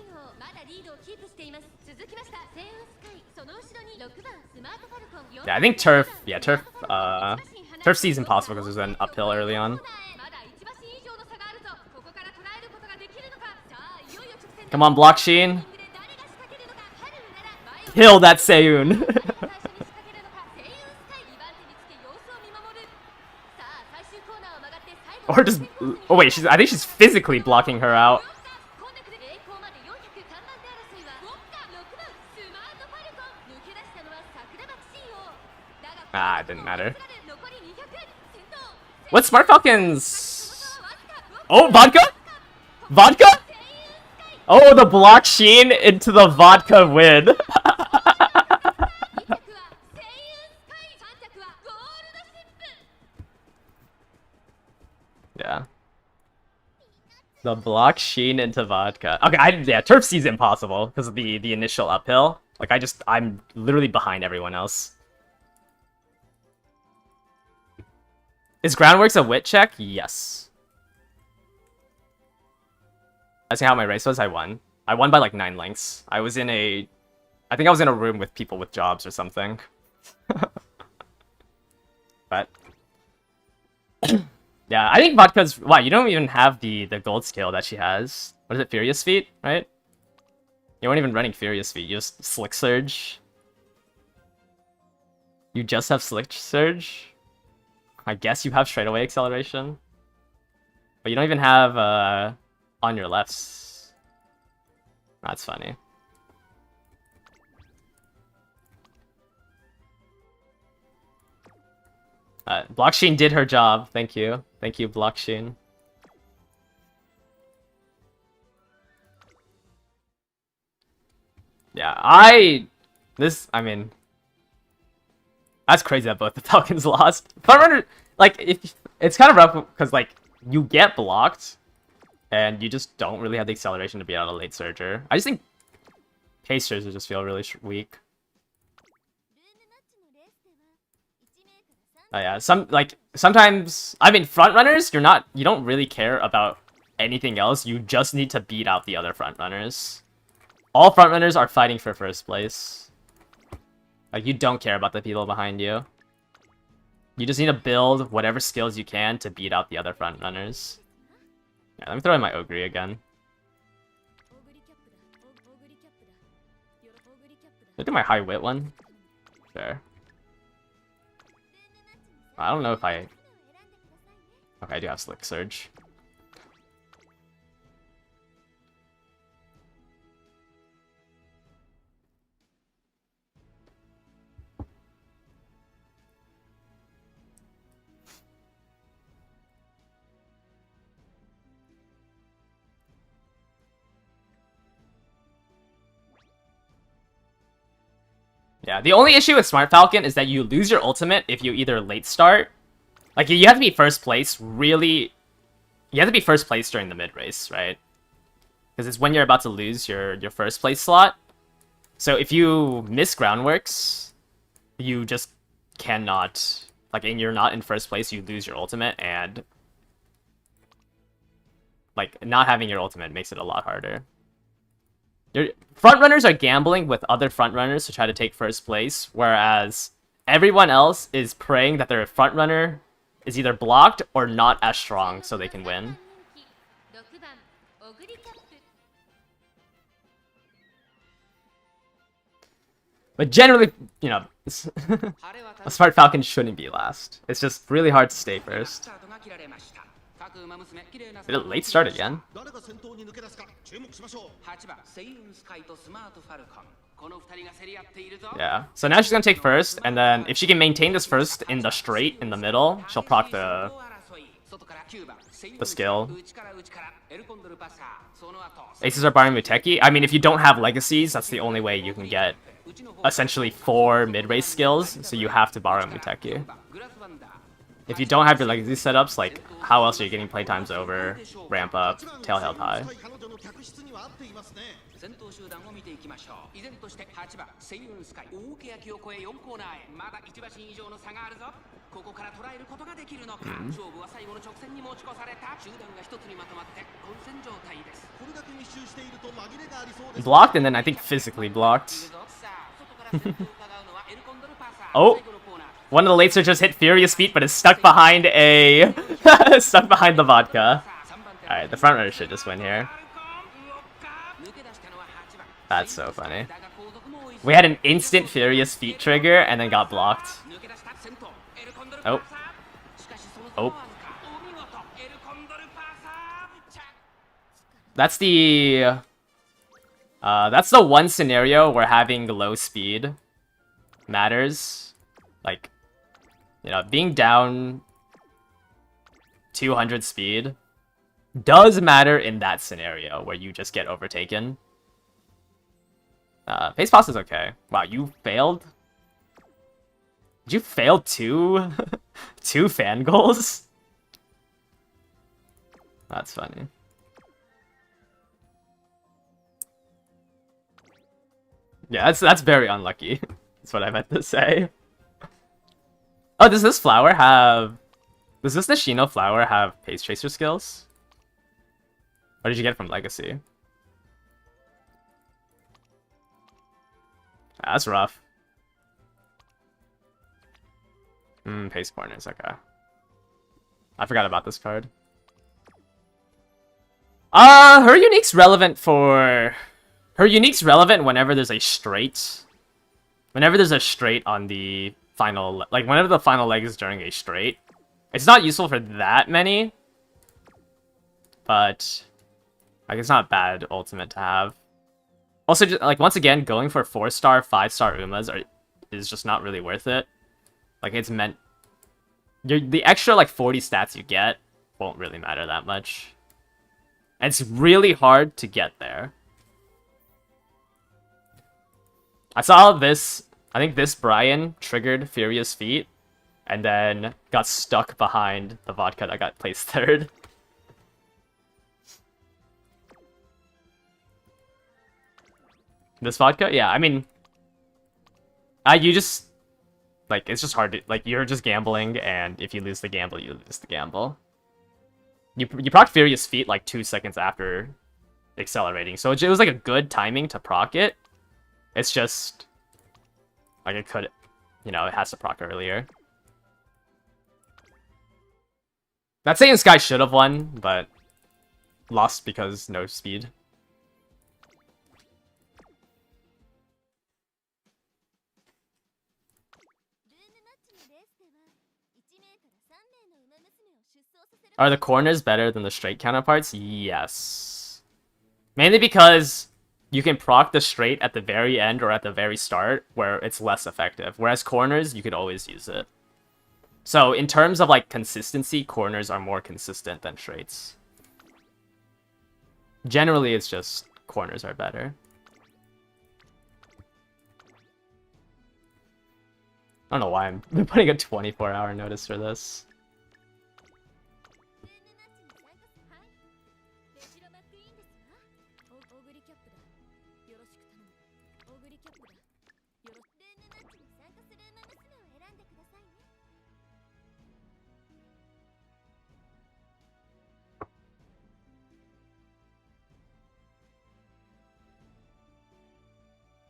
Yeah, I think Turf C's impossible because there's an uphill early on. Come on, Blocksheen. Kill that Seiyun. Or just... Oh wait, I think she's physically blocking her out. Ah, it didn't matter. What Smart Falcons? Oh, vodka? Vodka? Oh, the Blocksheen into the vodka win. Yeah. The Blocksheen into vodka. Okay, yeah, Turf C's impossible because of the initial uphill. Like, I'm literally behind everyone else. Is Groundworks a wit check? Yes. I see how my race was. I won. I won by like 9 lengths. I think I was in a room with people with jobs or something. But yeah, I think Vodka's... Wow, you don't even have the gold skill that she has. What is it? Furious Feet, right? You weren't even running Furious Feet. You just Slick Surge. You just have Slick Surge. I guess you have straightaway acceleration. But you don't even have on your lefts. That's funny. Blocksheen did her job. Thank you. Thank you, Blocksheen. Yeah, I mean, that's crazy that both the Falcons lost. Frontrunner, like, if it's kind of rough because like you get blocked, and you just don't really have the acceleration to beat out a late surger. I just think pace surgers just feel really weak. Oh yeah, sometimes I mean frontrunners, you don't really care about anything else. You just need to beat out the other frontrunners. All frontrunners are fighting for first place. Like, you don't care about the people behind you. You just need to build whatever skills you can to beat out the other frontrunners. Yeah, let me throw in my Ogre again. Look at my high wit one. Sure. I don't know if I... Okay, I do have Slick Surge. Yeah, the only issue with Smart Falcon is that you lose your ultimate if you either late start. Like, you have to be first place, really... You have to be first place during the mid-race, right? Because it's when you're about to lose your first place slot. So if you miss Groundworks, you just cannot... Like, and you're not in first place, you lose your ultimate, and... Like, not having your ultimate makes it a lot harder. Frontrunners are gambling with other frontrunners to try to take first place, whereas everyone else is praying that their frontrunner is either blocked or not as strong so they can win. But generally, you know, a Smart Falcon shouldn't be last. It's just really hard to stay first. Did it late start again? Yeah, so now she's gonna take first, and then if she can maintain this first in the straight in the middle, she'll proc the skill. Aces are borrowing Muteki. I mean, if you don't have legacies, that's the only way you can get essentially 4 mid-race skills, so you have to borrow Muteki. If you don't have your legacy setups, like, how else are you getting playtimes over, ramp up, tail held high? Blocked, and then I think physically blocked. Oh! One of the late surgers hit Furious Feet, but is stuck behind a... stuck behind the vodka. Alright, the front runner should just win here. That's so funny. We had an instant Furious Feet trigger, and then got blocked. Oh. Oh. That's the one scenario where having low speed matters. Like, you know, being down 200 speed does matter in that scenario where you just get overtaken. Pace pass is okay. Wow, you failed? Did you fail two fan goals? That's funny. Yeah, that's very unlucky. That's what I meant to say. Oh, does this Nishino flower have pace tracer skills? What did you get from Legacy? That's rough. Pace corners, okay. I forgot about this card. Her unique's relevant for... Her unique's relevant whenever there's a straight. Whenever there's a straight on the final... Like, whenever the final leg is during a straight. It's not useful for that many. But... Like, it's not a bad ultimate to have. Also, just, like, once again, going for 4-star, 5-star Umas is just not really worth it. Like, it's meant... the extra, like, 40 stats you get won't really matter that much. And it's really hard to get there. I saw this... I think this Brian triggered Furious Feet, and then got stuck behind the vodka that got placed third. This vodka? Yeah, I mean... you just... Like, it's just hard to... Like, you're just gambling, and if you lose the gamble, you lose the gamble. You proc Furious Feet, like, 2 seconds after accelerating. So it was, like, a good timing to proc it. It's just... Like, it could... You know, it has to proc earlier. Not saying this guy should have won, but... Lost because no speed. Are the corners better than the straight counterparts? Yes. Mainly because you can proc the straight at the very end or at the very start, where it's less effective. Whereas corners, you could always use it. So in terms of like consistency, corners are more consistent than straights. Generally, it's just corners are better. I don't know why I'm putting a 24-hour notice for this.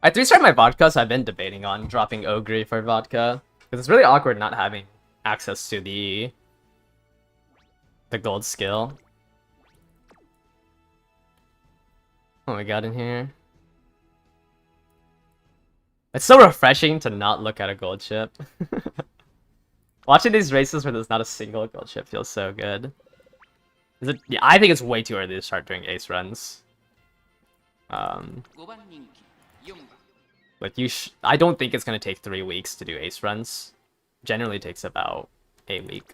I 3-starred my vodka, so I've been debating on dropping Ogre for vodka. Because it's really awkward not having access to the gold skill. What we got in here? It's so refreshing to not look at a gold chip. Watching these races where there's not a single gold chip feels so good. Is it? Yeah, I think it's way too early to start doing ace runs. Like I don't think it's gonna take 3 weeks to do ace runs. Generally takes about a week.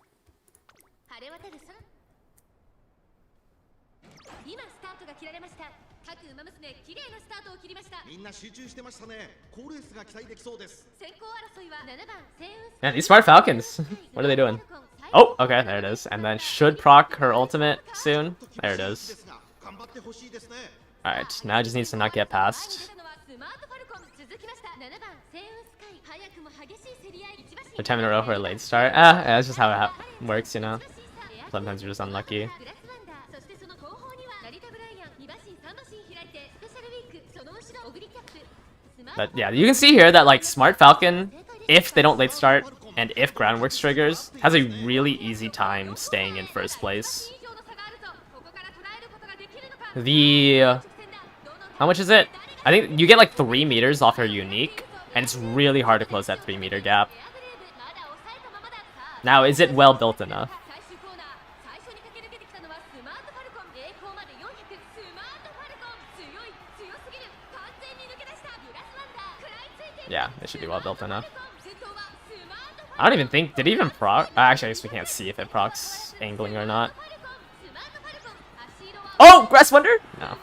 Man, these smart falcons. What are they doing? Oh, okay, there it is. And then should proc her ultimate soon. There it is. Alright, now it just needs to not get past. The 10 in a row for a late start. Yeah, that's just how it works, you know. Sometimes you're just unlucky. But yeah, you can see here that like Smart Falcon, if they don't late start and if Groundworks triggers, has a really easy time staying in first place. How much is it? I think you get like 3 meters off her unique, and it's really hard to close that 3-meter gap. Now, is it well built enough? Yeah, it should be well built enough. I don't even think... Did it even proc? Actually, I guess we can't see if it procs angling or not. Oh! Grass Wonder? No.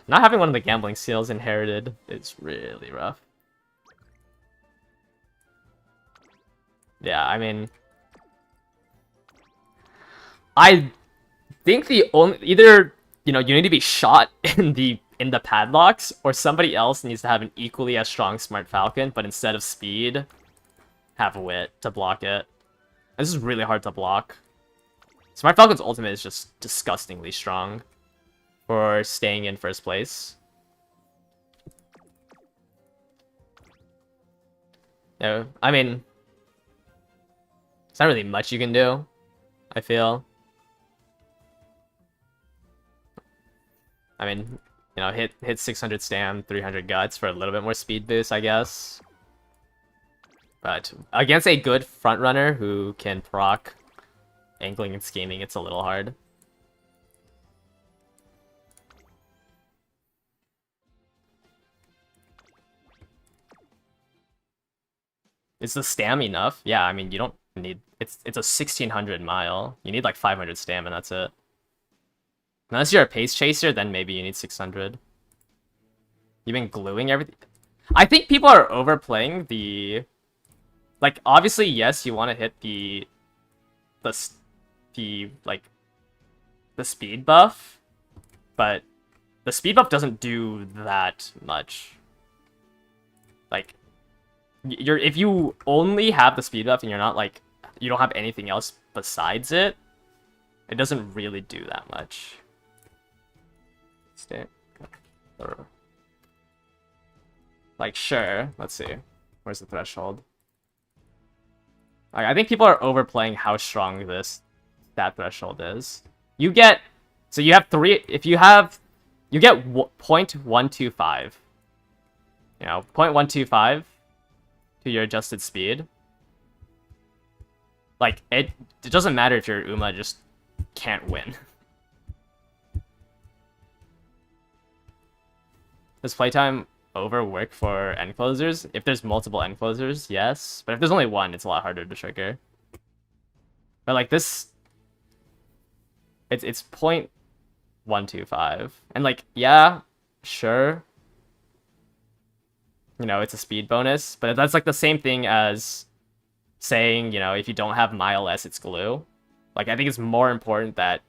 Not having one of the gambling seals inherited is really rough. Yeah, I mean... I think the only... Either, you know, you need to be shot in the padlocks, or somebody else needs to have an equally as strong Smart Falcon, but instead of speed, have wit to block it. This is really hard to block. Smart Falcon's ultimate is just disgustingly strong for staying in first place. No, I mean, it's not really much you can do, I feel. I mean, you know, hit 600 stam, 300 guts for a little bit more speed boost, I guess. But against a good front runner who can proc angling and scheming, it's a little hard. Is the stam enough? Yeah, I mean, you don't need... It's a 1600 mile. You need like 500 stam and that's it. Unless you're a pace chaser, then maybe you need 600. You've been gluing everything. I think people are overplaying the... Like, obviously, yes, you want to hit the speed buff, but the speed buff doesn't do that much. Like, if you only have the speed buff and you're not like, you don't have anything else besides it, it doesn't really do that much. Like, sure, let's see. Where's the threshold? Like, I think people are overplaying how strong this stat threshold is. You get, so you have three, if you have, you get 0.125. You know, 0.125 to your adjusted speed. Like, it doesn't matter if your Uma just can't win. Does playtime over work for end closers? If there's multiple end closers, yes. But if there's only one, it's a lot harder to trigger. But like this, it's 0.125. And like, yeah, sure. You know, it's a speed bonus, but that's like the same thing as saying, you know, if you don't have mile S, it's glue. Like, I think it's more important that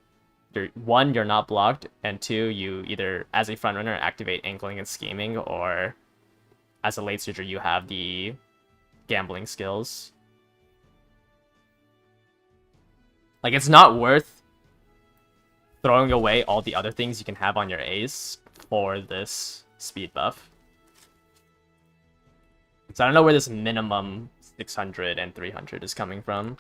you're not blocked, and two, you either, as a frontrunner, activate angling and scheming, or as a late surger, you have the gambling skills. Like, it's not worth throwing away all the other things you can have on your ace for this speed buff. So I don't know where this minimum 600 and 300 is coming from.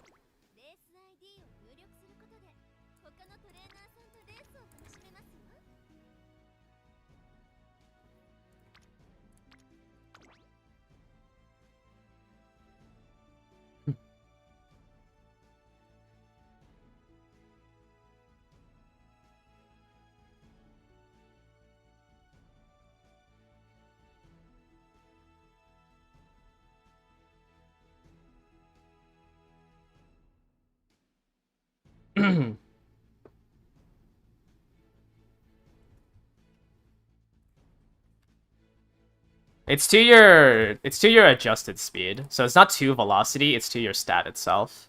It's to your adjusted speed. So it's not to velocity, it's to your stat itself.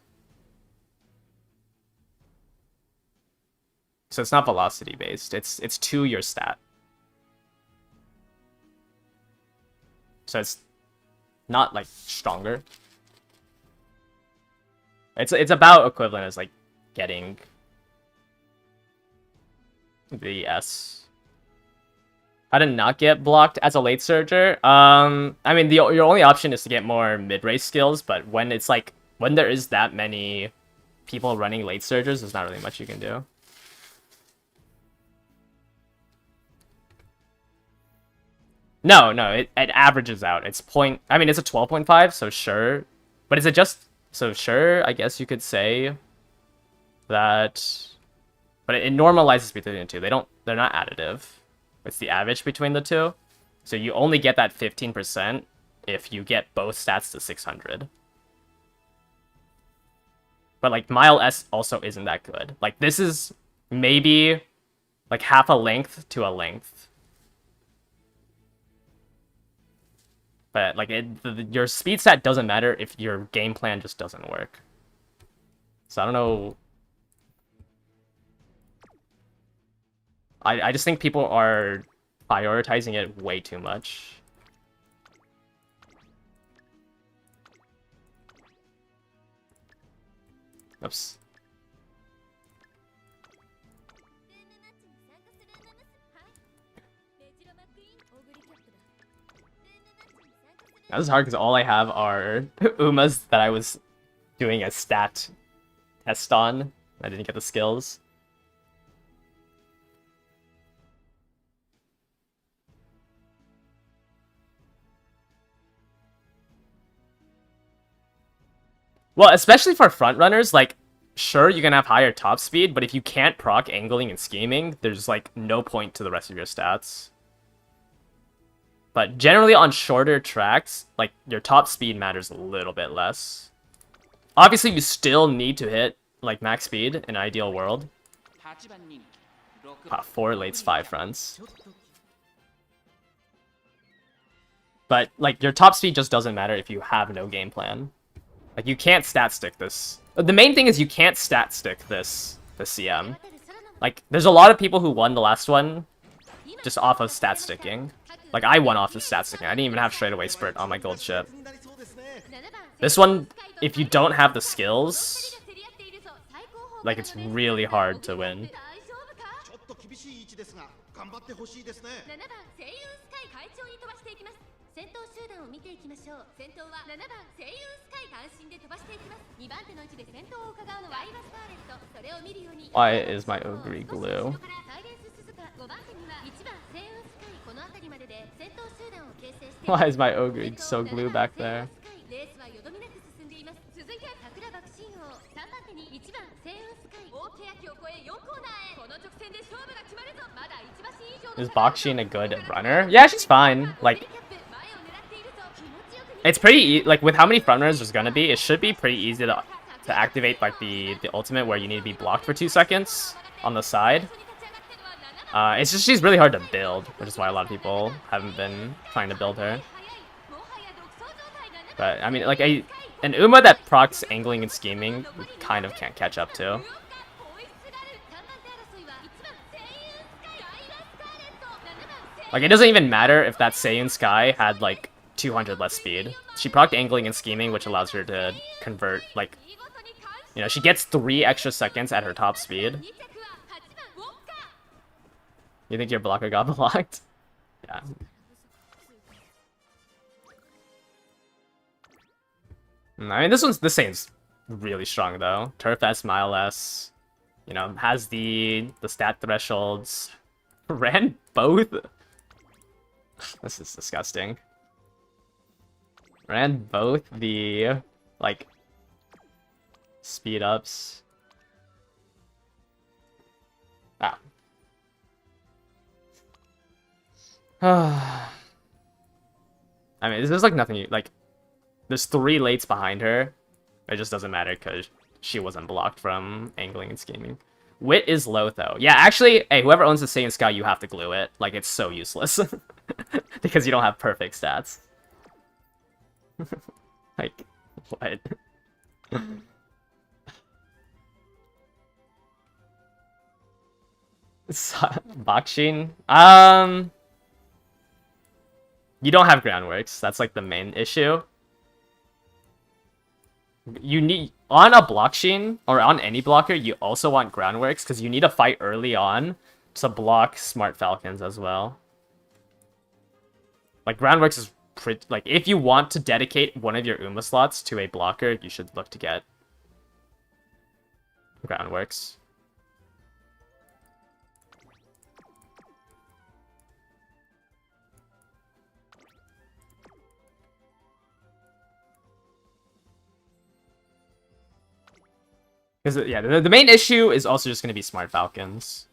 So it's not velocity based. It's to your stat. So it's not like stronger. It's about equivalent as like getting the S. How to not get blocked as a late surger? I mean, your only option is to get more mid-race skills, but when it's like, when there is that many people running late surgers, there's not really much you can do. No, it averages out. It's I mean, it's a 12.5, so sure. But is it just, so sure, I guess you could say that, but it normalizes between the two. They're not additive. It's the average between the two. So you only get that 15% if you get both stats to 600. But like Mile S also isn't that good. Like this is maybe like half a length to a length. But like your speed stat doesn't matter if your game plan just doesn't work. So I don't know. I just think people are prioritizing it way too much. Oops. That was hard because all I have are Umas that I was doing a stat test on. I didn't get the skills. Well, especially for front runners, like, sure, you can have higher top speed, but if you can't proc angling and scheming, there's, like, no point to the rest of your stats. But generally on shorter tracks, like, your top speed matters a little bit less. Obviously, you still need to hit, like, max speed in an ideal world. 4 lates, 5 fronts. But, like, your top speed just doesn't matter if you have no game plan. Like, you can't stat stick this. The main thing is you can't stat stick this CM. Like, there's a lot of people who won the last one just off of stat sticking. Like, I won off of stat sticking. I didn't even have straightaway sprint on my gold ship. This one, if you don't have the skills, like, it's really hard to win. Why is my Ogre glue? Why is my Ogre so glue back there? Is Bakshin a good runner? Yeah, she's fine. Like, it's pretty like with how many front runners there's gonna be, it should be pretty easy to activate like the ultimate where you need to be blocked for 2 seconds on the side. It's just she's really hard to build, which is why a lot of people haven't been trying to build her. But I mean, like an Uma that procs angling and scheming, we kind of can't catch up to. Like, it doesn't even matter if that Saiyan Sky had, like, 200 less speed. She procced angling and scheming, which allows her to convert, like... You know, she gets 3 extra seconds at her top speed. You think your blocker got blocked? Yeah. I mean, this Saiyan's really strong, though. Turf S, Mile S. You know, has the stat thresholds. Ran both... This is disgusting. Ran both the, like, speed ups. Ah. I mean, this is like nothing, like, there's 3 lates behind her. It just doesn't matter because she wasn't blocked from angling and scheming. Wit is low, though. Yeah, actually, hey, whoever owns the Saiyan Sky, you have to glue it. Like, it's so useless. Because you don't have perfect stats. Like, what? Bakshin? You don't have groundworks. That's, like, the main issue. You need... On a Blockchain, or on any blocker, you also want groundworks, because you need to fight early on to block Smart Falcons as well. Like, groundworks is pretty... Like, if you want to dedicate one of your Uma slots to a blocker, you should look to get groundworks. Because, yeah, the main issue is also just going to be Smart Falcons.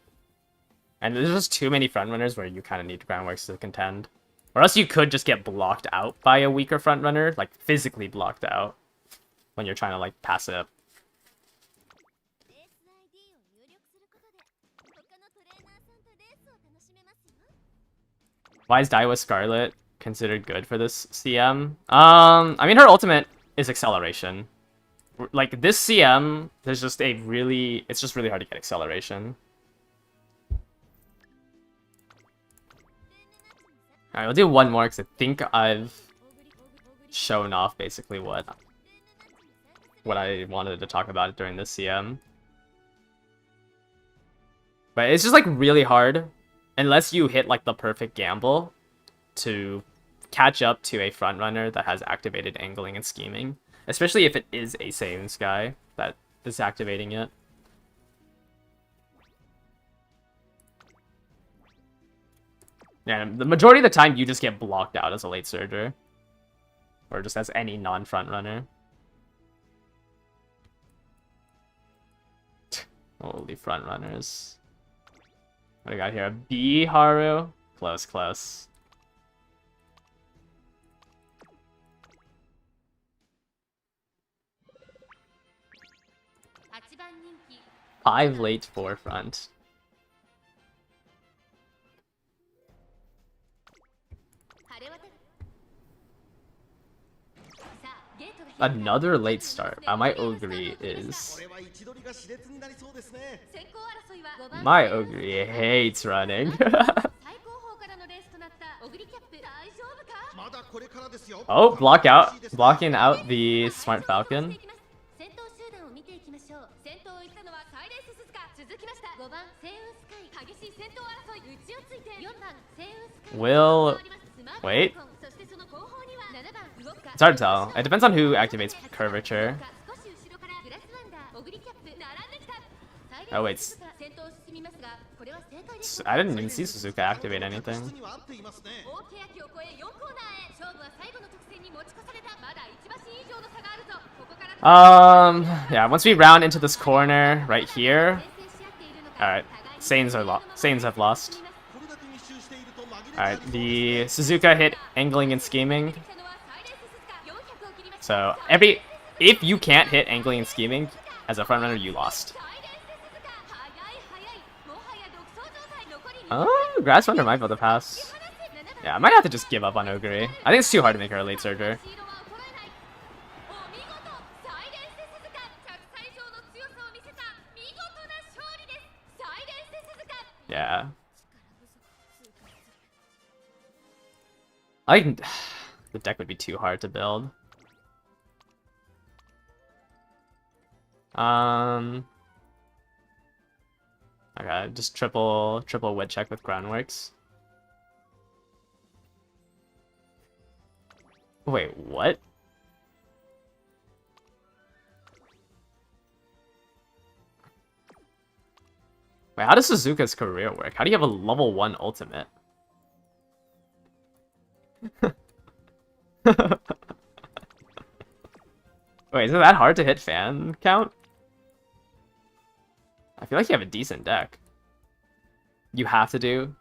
And there's just too many frontrunners where you kind of need groundworks to contend. Or else you could just get blocked out by a weaker frontrunner, like physically blocked out, when you're trying to, like, pass it up. Why is Daiwa Scarlet considered good for this CM? I mean, her ultimate is acceleration. Like, this CM, there's just a really... It's just really hard to get acceleration. Alright, we'll do one more, because I think I've shown off basically what what I wanted to talk about during the CM. But it's just like really hard, unless you hit like the perfect gamble, to catch up to a frontrunner that has activated angling and scheming. Especially if it is a Saiyan Sky that is activating it. Yeah, the majority of the time you just get blocked out as a late surger. Or just as any non-frontrunner. Holy frontrunners. What do we got here? A B Haru? Close, close. 5 late forefront. Another late start. My Ogre is... My Ogre hates running. Oh, blocking out the Smart Falcon. Will... Wait. It's hard to tell. It depends on who activates Curvature. Oh wait. I didn't even see Suzuka activate anything. Yeah, once we round into this corner right here. Alright. Saiyans have lost. Alright, the Suzuka hit angling and scheming. So if you can't hit angling and scheming as a frontrunner, you lost. Oh, Grass Wonder might be able to pass. Yeah, I might have to just give up on Ogre. I think it's too hard to make her a late surger. Yeah. I think the deck would be too hard to build. Okay, just triple wit check with groundworks. Wait, what? Wait, how does Suzuka's career work? How do you have a level 1 ultimate? Wait, is it that hard to hit fan count? I feel like you have a decent deck. You have to do?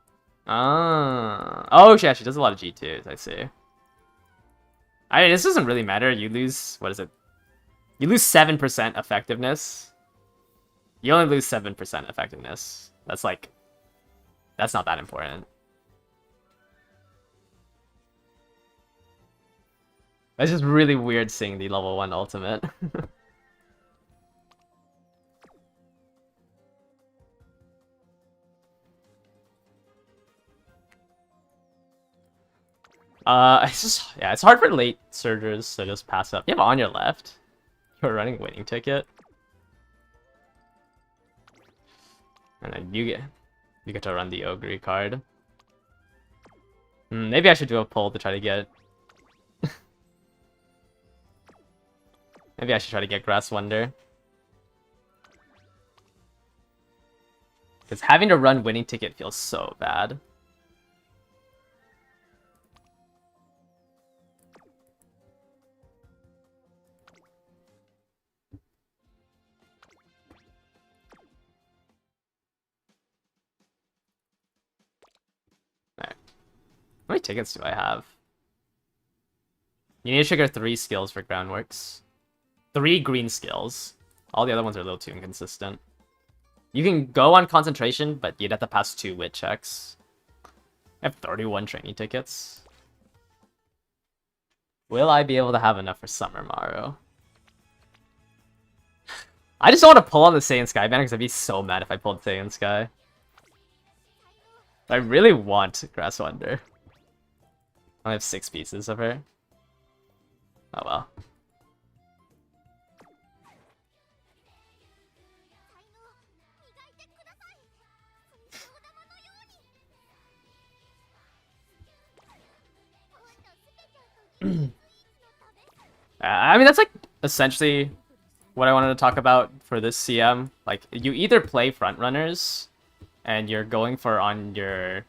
Oh, yeah, she does a lot of G2s, I see. This doesn't really matter. You lose, what is it? You lose 7% effectiveness. You only lose 7% effectiveness. That's like, that's not that important. It's just really weird seeing the level 1 ultimate. It's just, yeah, it's hard for late surgers to just pass up. You have on your left. You're running winning ticket. And then you get to run the Ogre card. Maybe I should do a poll to try to get... Maybe I should try to get Grass Wonder. Because having to run winning ticket feels so bad. Alright. How many tickets do I have? You need to trigger 3 skills for groundworks. 3 green skills. All the other ones are a little too inconsistent. You can go on concentration, but you'd have to pass 2 wit checks. I have 31 training tickets. Will I be able to have enough for Summer Maru? I just don't want to pull on the Saiyan Sky banner because I'd be so mad if I pulled Saiyan Sky. I really want Grass Wonder. I have 6 pieces of her. Oh well. I mean, that's like essentially what I wanted to talk about for this CM. Like, you either play front runners and you're going for on your,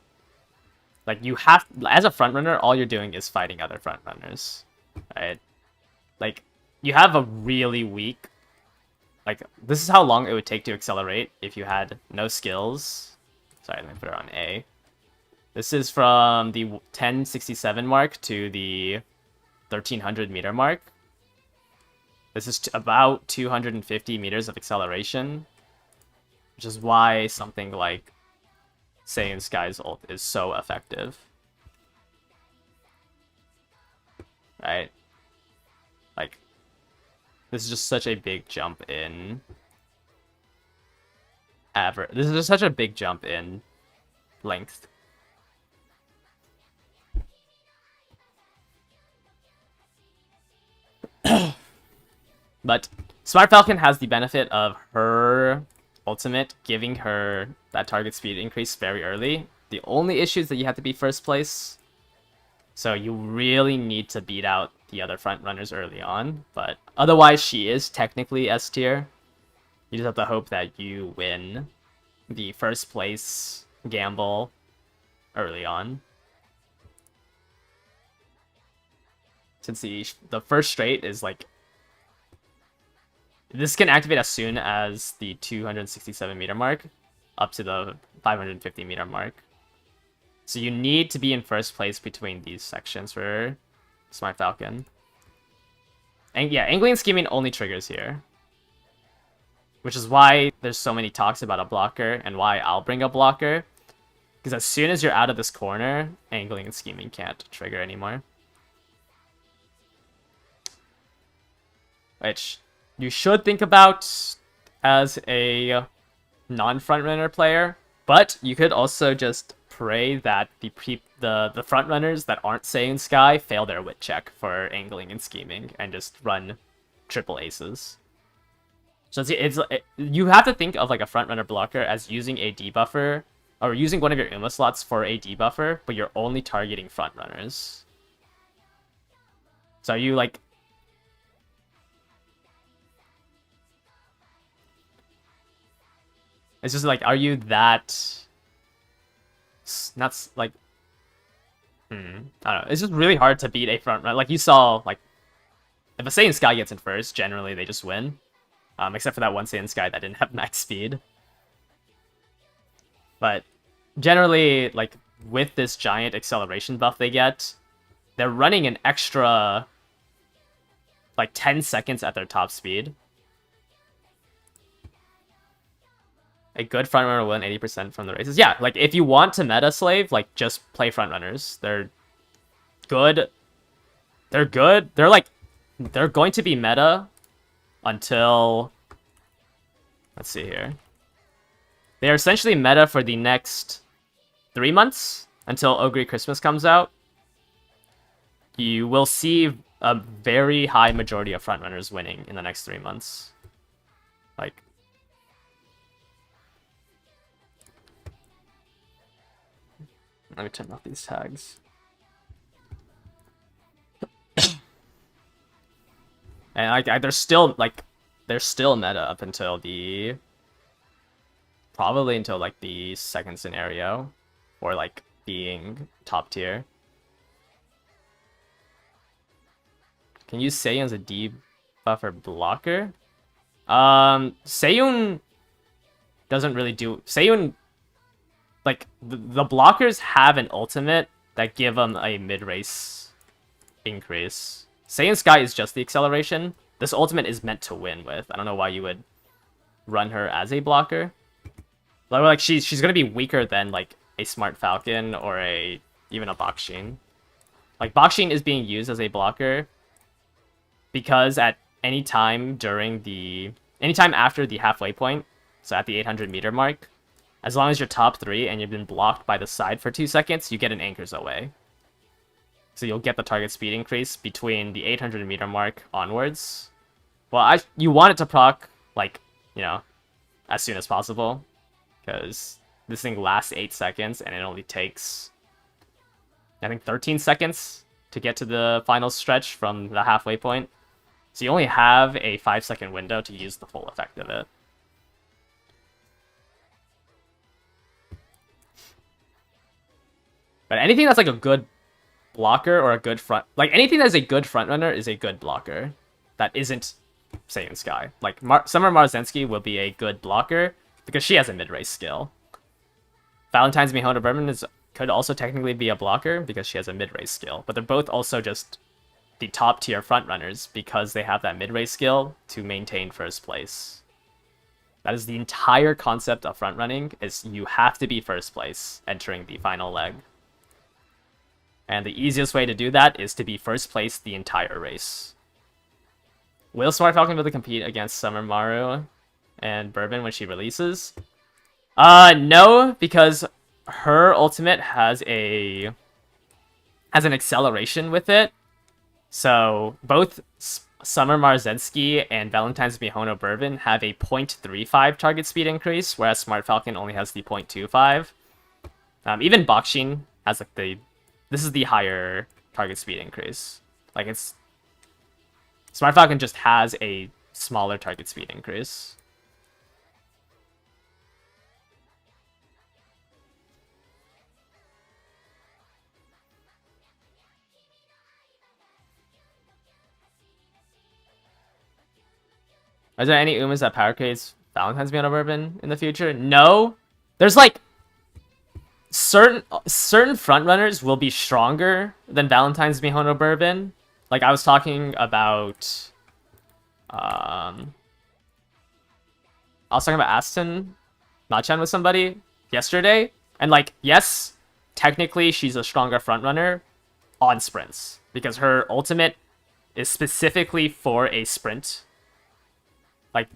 like, you have, as a front runner, all you're doing is fighting other front runners, right? Like, you have a really weak, like, this is how long it would take to accelerate if you had no skills. Sorry, let me put it on A. This is from the 1067 mark to the 1300 meter mark. This is about 250 meters of acceleration, which is why something like Saiyan Sky's ult is so effective. Right? Like, this is just such a big jump in This is just such a big jump in length. But Smart Falcon has the benefit of her ultimate giving her that target speed increase very early. The only issue is that you have to be first place. So you really need to beat out the other front runners early on. But otherwise, she is technically S tier. You just have to hope that you win the first place gamble early on. Since the first straight is like, this can activate as soon as the 267 meter mark up to the 550 meter mark. So you need to be in first place between these sections for Smart Falcon. And yeah, angling and scheming only triggers here. Which is why there's so many talks about a blocker and why I'll bring a blocker. Because as soon as you're out of this corner, angling and scheming can't trigger anymore. Which you should think about as a non-frontrunner player, but you could also just pray that the frontrunners that aren't Saiyan Sky fail their wit check for angling and scheming and just run triple aces. So you have to think of like a frontrunner blocker as using a debuffer or using one of your Uma slots for a debuffer, but you're only targeting frontrunners. So you like, it's just like, are you that... Not, like... I don't know. It's just really hard to beat a front run. Like, you saw, like... If a Saiyan Sky gets in first, generally they just win. Except for that one Saiyan Sky that didn't have max speed. But, generally, like, with this giant acceleration buff they get, they're running an extra... like, 10 seconds at their top speed. A good frontrunner will win 80% from the races. Yeah, like, if you want to meta slave, like, just play frontrunners. They're good. They're good. They're going to be meta until... Let's see here. They're essentially meta for the next 3 months until Ogre Christmas comes out. You will see a very high majority of frontrunners winning in the next 3 months. Like... Let me turn off these tags. And they're still meta up until the... Probably until like the second scenario. Or like being top tier. Can you use Seiyon as a debuffer blocker? Seiyon doesn't really do... Seiyon... Like, the blockers have an ultimate that give them a mid-race increase. Saiyan Sky is just the acceleration. This ultimate is meant to win with. I don't know why you would run her as a blocker. Like she's gonna be weaker than, like, a Smart Falcon or even a Bakshin. Like, Bakshin is being used as a blocker because at any time after the halfway point, so at the 800 meter mark, as long as you're top 3 and you've been blocked by the side for 2 seconds, you get an Anchors Away. So you'll get the target speed increase between the 800 meter mark onwards. Well, you want it to proc, like, you know, as soon as possible. Because this thing lasts 8 seconds and it only takes, I think, 13 seconds to get to the final stretch from the halfway point. So you only have a 5-second window to use the full effect of it. But anything that's like a good blocker or a good front, like anything that's a good front runner is a good blocker. That isn't Saiyan Sky. Like Summer Marzensky will be a good blocker because she has a mid-race skill. Valentine's Mihono Berman could also technically be a blocker because she has a mid-race skill. But they're both also just the top tier front runners because they have that mid-race skill to maintain first place. That is the entire concept of front running, is you have to be first place entering the final leg. And the easiest way to do that is to be first place the entire race. Will Smart Falcon be able to compete against Summer Maru and Bourbon when she releases? No, because her ultimate has an acceleration with it. So both Summer Marzensky and Valentine's Mihono Bourbon have a 0.35 target speed increase, whereas Smart Falcon only has the 0.25. Even Bakshin has like this is the higher target speed increase. Like it's Smart Falcon just has a smaller target speed increase. Are there any Umas that power creates Valentine's Mihono Bourbon in the future? No. There's like certain front runners will be stronger than Valentine's Mihono Bourbon. Like I was talking about Aston Machan with somebody yesterday, and like yes, technically she's a stronger front runner on sprints because her ultimate is specifically for a sprint. Like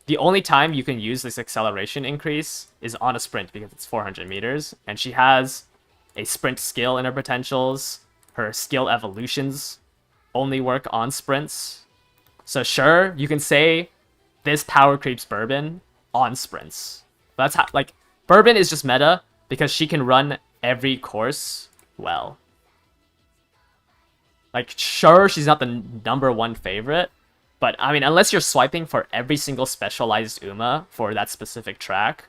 the only time you can use this acceleration increase is on a sprint because it's 400 meters, and she has a sprint skill in her potentials. Her skill evolutions only work on sprints. So sure, you can say this power creeps Bourbon on sprints. But that's how, like, Bourbon is just meta because she can run every course well. Like, sure, she's not the #1 favorite, but I mean, unless you're swiping for every single specialized Uma for that specific track,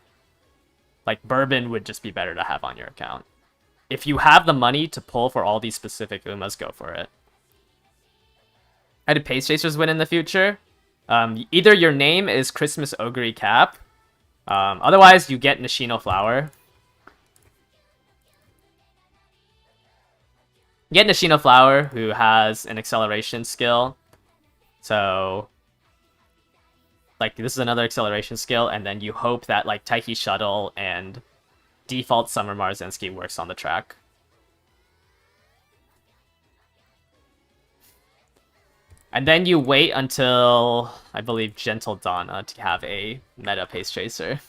like, Bourbon would just be better to have on your account. If you have the money to pull for all these specific Umas, go for it. How do Pace Chasers win in the future? Either your name is Christmas Ogre Cap, otherwise you get Nishino Flower. You get Nishino Flower, who has an acceleration skill. So, like, this is another acceleration skill, and then you hope that, like, Taiki Shuttle and default Summer Marzensky works on the track. And then you wait until, I believe, Gentle Donna to have a meta Pace Chaser.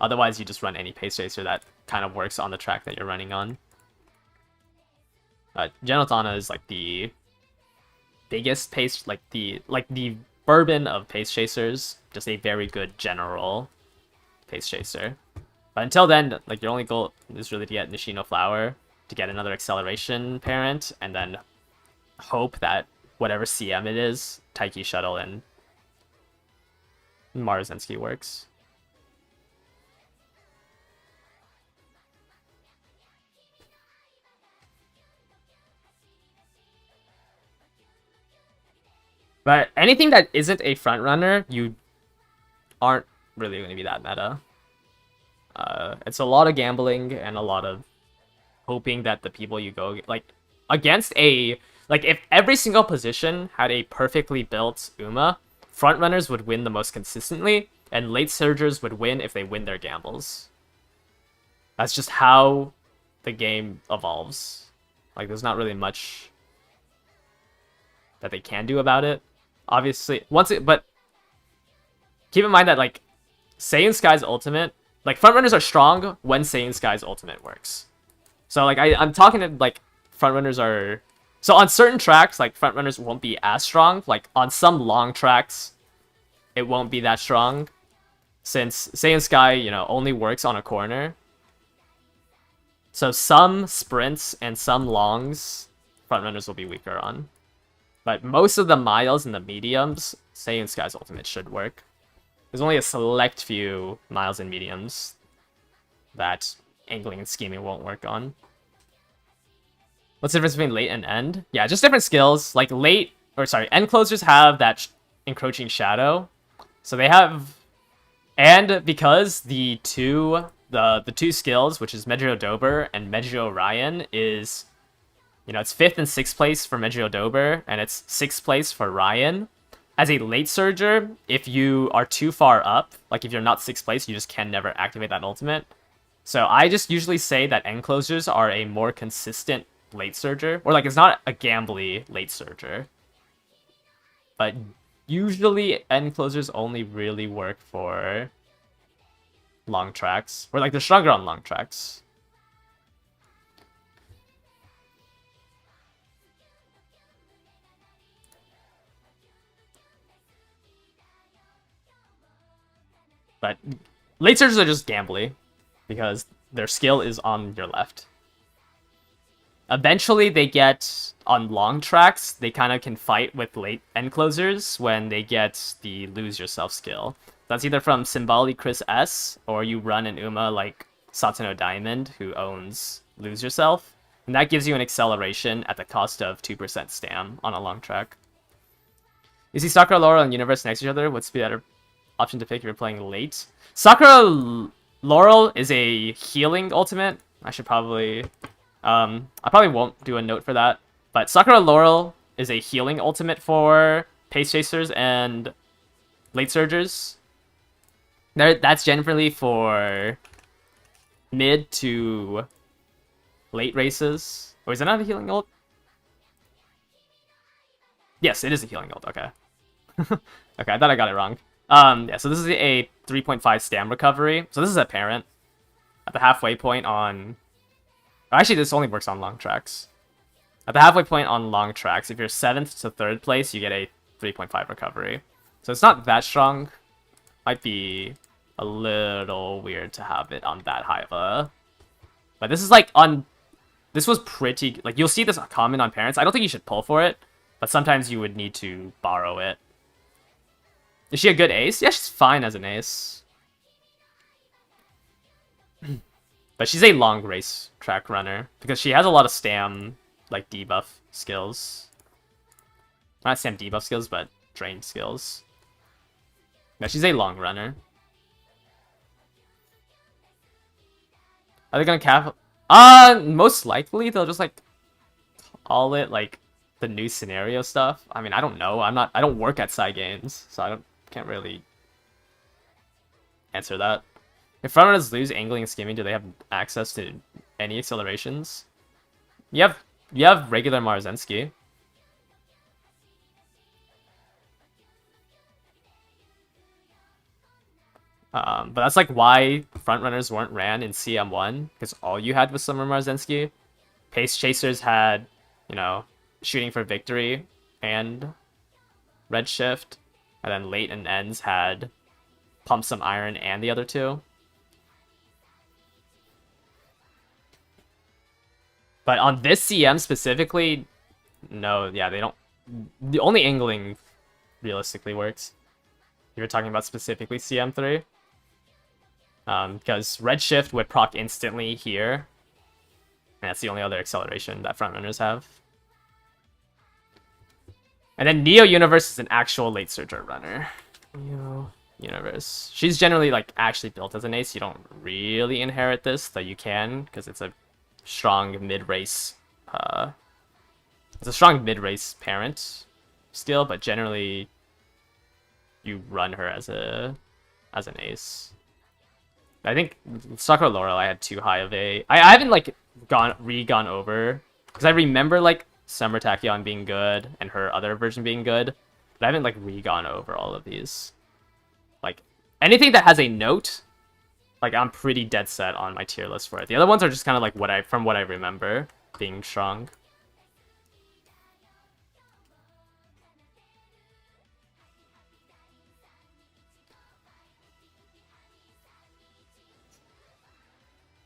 Otherwise, you just run any Pace Chaser that kind of works on the track that you're running on. Gentle Donna is like the biggest pace, like the Bourbon of Pace Chasers. Just a very good general Pace Chaser. But until then, like, your only goal is really to get Nishino Flower, to get another acceleration parent, and then hope that whatever CM it is, Taiki Shuttle and Marzensky works. But anything that isn't a front runner, you aren't really going to be that meta. It's a lot of gambling and a lot of hoping that the people you go, like, against a, like, if every single position had a perfectly built Uma, front runners would win the most consistently, and late surgers would win if they win their gambles. That's just how the game evolves. Like, there's not really much that they can do about it. Obviously, but keep in mind that, like, Saiyan Sky's ultimate, like, front runners are strong when Saiyan Sky's ultimate works. So, like, I'm talking to, like, front runners are... So on certain tracks, like, front runners won't be as strong. Like, on some long tracks, it won't be that strong, since Saiyan Sky, you know, only works on a corner. So some sprints and some longs, front runners will be weaker on. But most of the miles and the mediums, Saiyan Sky's ultimate should work. There's only a select few miles and mediums that angling and scheming won't work on. What's the difference between late and end? Yeah, just different skills. Like end closers have that encroaching shadow. So they have, and because the two skills, which is Meijiro Dober and Meijiro Ryan, is, it's 5th and 6th place for Meijiro Dober, and it's 6th place for Ryan. As a late surger, if you are too far up, like if you're not 6th place, you just can never activate that ultimate. So I just usually say that end closers are a more consistent late surger, or like it's not a gambly late surger. But usually end closers only really work for long tracks, or like they're stronger on long tracks. But late surgers are just gambly because their skill is on your left. Eventually, they get on long tracks, they kind of can fight with late end closers when they get the lose yourself skill. That's either from Symboli Chris S, or you run an Uma like Satono Diamond, who owns lose yourself. And that gives you an acceleration at the cost of 2% stam on a long track. You see Sakura, Laurel, and Universe next to each other? What's the better option to pick if you're playing late? Sakura Laurel is a healing ultimate. I should probably... I probably won't do a note for that, but Sakura Laurel is a healing ultimate for Pace Chasers and Late Surgers. That's generally for mid to late races. Or is it not a healing ult? Yes, it is a healing ult, okay. Okay, I thought I got it wrong. Yeah, so this is a 3.5 stam recovery. So this is apparent at the halfway point on... Actually, this only works on long tracks. At the halfway point on long tracks, if you're 7th to 3rd place, you get a 3.5 recovery. So it's not that strong. Might be a little weird to have it on that high of a... But this is like on... This was pretty... Like, you'll see this common on parents. I don't think you should pull for it, but sometimes you would need to borrow it. Is she a good ace? Yeah, she's fine as an ace. But she's a long race track runner because she has a lot of stam, like, debuff skills. Not stam debuff skills, but drain skills. Yeah, she's a long runner. Are they gonna cap? Most likely they'll just, like, call it, like, the new scenario stuff. I mean, I don't know. I don't work at Psy Games, so can't really answer that. If frontrunners lose angling and skimming, do they have access to any accelerations? You have regular Marzensky. But that's like why frontrunners weren't ran in CM1, because all you had was Summer Marzensky. Pace Chasers had, shooting for victory and Redshift, and then late and ends had Pump Some Iron and the other two. But on this CM specifically, no, yeah, they don't... The only angling realistically works. You were talking about specifically CM3. Because Redshift would proc instantly here. And that's the only other acceleration that frontrunners have. And then Neo Universe is an actual late surger runner. Neo Universe. She's generally, like, actually built as an ace. You don't really inherit this, though you can, because it's a strong mid-race it's a strong mid-race parent still, but generally you run her as an ace. I think Sakura Laurel I had too high of a... I haven't like gone over, because I remember like Summer Tachyon being good and her other version being good, but I haven't like gone over all of these. Like anything that has a note, like, I'm pretty dead set on my tier list for it. The other ones are just kind of like from what I remember being strong.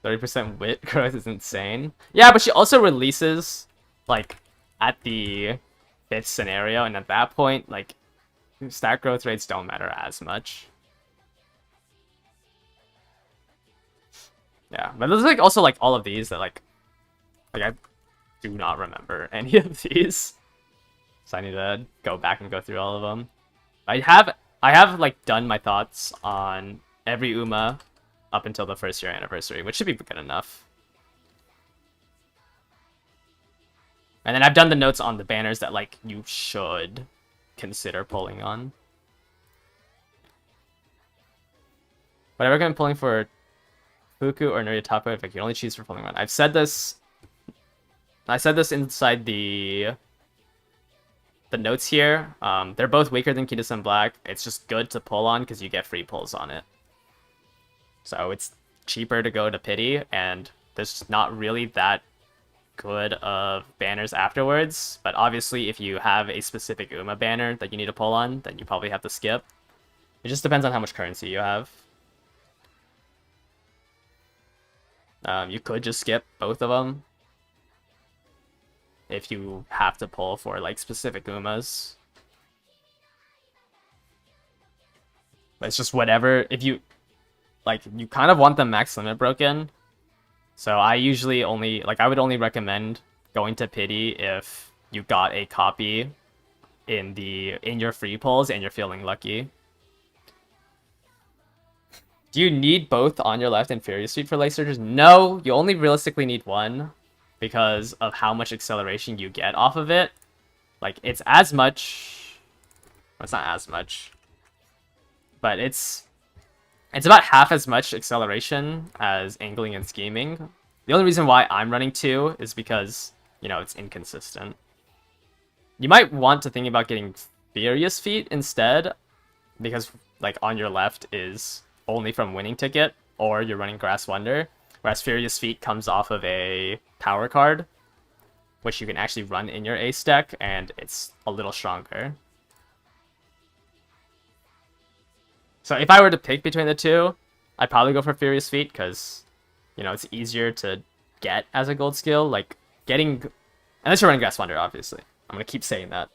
%30 wit growth is insane. Yeah, but she also releases, like, at the fifth scenario, and at that point, like, stat growth rates don't matter as much. Yeah, but there's like also like all of these that like I do not remember any of these, so I need to go back and go through all of them. I have like done my thoughts on every Uma up until the first year anniversary, which should be good enough. And then I've done the notes on the banners that like you should consider pulling on. But I recommend pulling for Fuku or Nuritapo if I can only choose for pulling one. I said this inside the notes here. They're both weaker than Kitasen Black. It's just good to pull on because you get free pulls on it. So it's cheaper to go to Pity, and there's not really that good of banners afterwards. But obviously, if you have a specific Uma banner that you need to pull on, then you probably have to skip. It just depends on how much currency you have. You could just skip both of them if you have to pull for like specific Umas. But it's just whatever. If you like, you kind of want the max limit broken. So I usually only I would only recommend going to Pity if you got a copy in your free pulls and you're feeling lucky. Do you need both On Your Left and Furious Feet for Light Surgers? No, you only realistically need one because of how much acceleration you get off of it. Like, it's as much... Well, it's not as much. But it's about half as much acceleration as Angling and Scheming. The only reason why I'm running 2 is because, you know, it's inconsistent. You might want to think about getting Furious Feet instead, because, like, On Your Left is only from winning ticket, or you're running Grass Wonder, whereas Furious Feet comes off of a power card, which you can actually run in your ace deck, and it's a little stronger. So if I were to pick between the two, I'd probably go for Furious Feet, because, you know, it's easier to get as a gold skill, like, getting... Unless you're running Grass Wonder, obviously. I'm gonna keep saying that.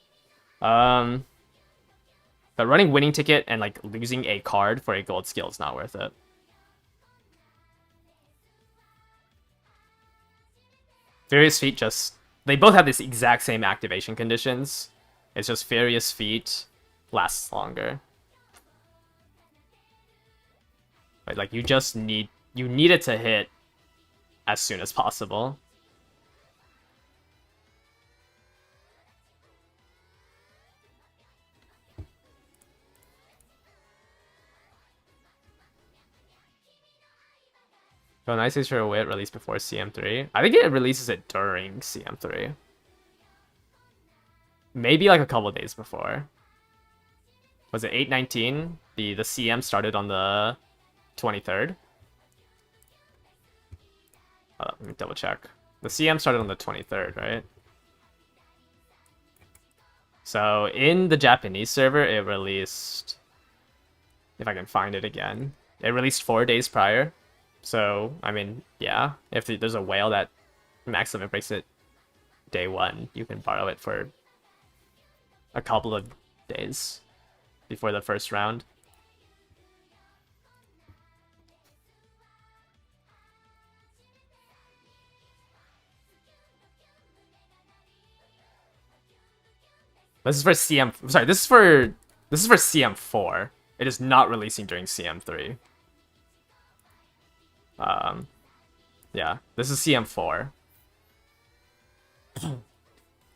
But running winning ticket and like losing a card for a gold skill is not worth it. Furious Feet they both have this exact same activation conditions. It's just Furious Feet lasts longer. But like you need it to hit as soon as possible. So nice is for a wit released before CM3. I think it releases it during CM3. Maybe like a couple days before. Was it 8/19? The CM started on the 23rd. Let me double check. The CM started on the 23rd, right? So in the Japanese server, it released... If I can find it again. It released 4 days prior. So, I mean, yeah, if there's a whale that max limit breaks it day 1, you can borrow it for a couple of days before the first round. This is for CM... Sorry, this is for CM4. It is not releasing during CM3. Yeah, this is CM4.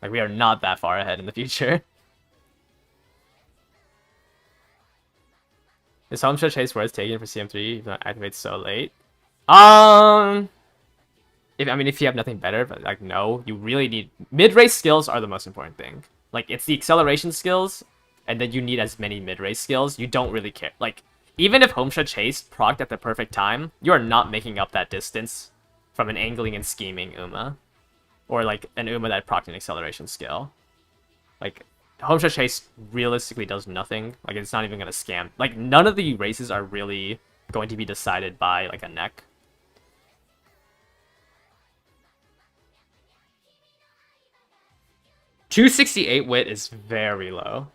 Like, we are not that far ahead in the future. Is Home Stretch Haste worth taking for CM3 even though it activates so late? If you have nothing better, but like, no, you really need... Mid-race skills are the most important thing. Like, it's the acceleration skills, and then you need as many mid-race skills. You don't really care. Like, even if Home Stretch Haste procced at the perfect time, you are not making up that distance from an Angling and Scheming Uma. Or, like, an Uma that procced an acceleration skill. Like, Home Stretch Haste realistically does nothing. Like, it's not even going to scam. Like, none of the races are really going to be decided by, like, a neck. 268 wit is very low.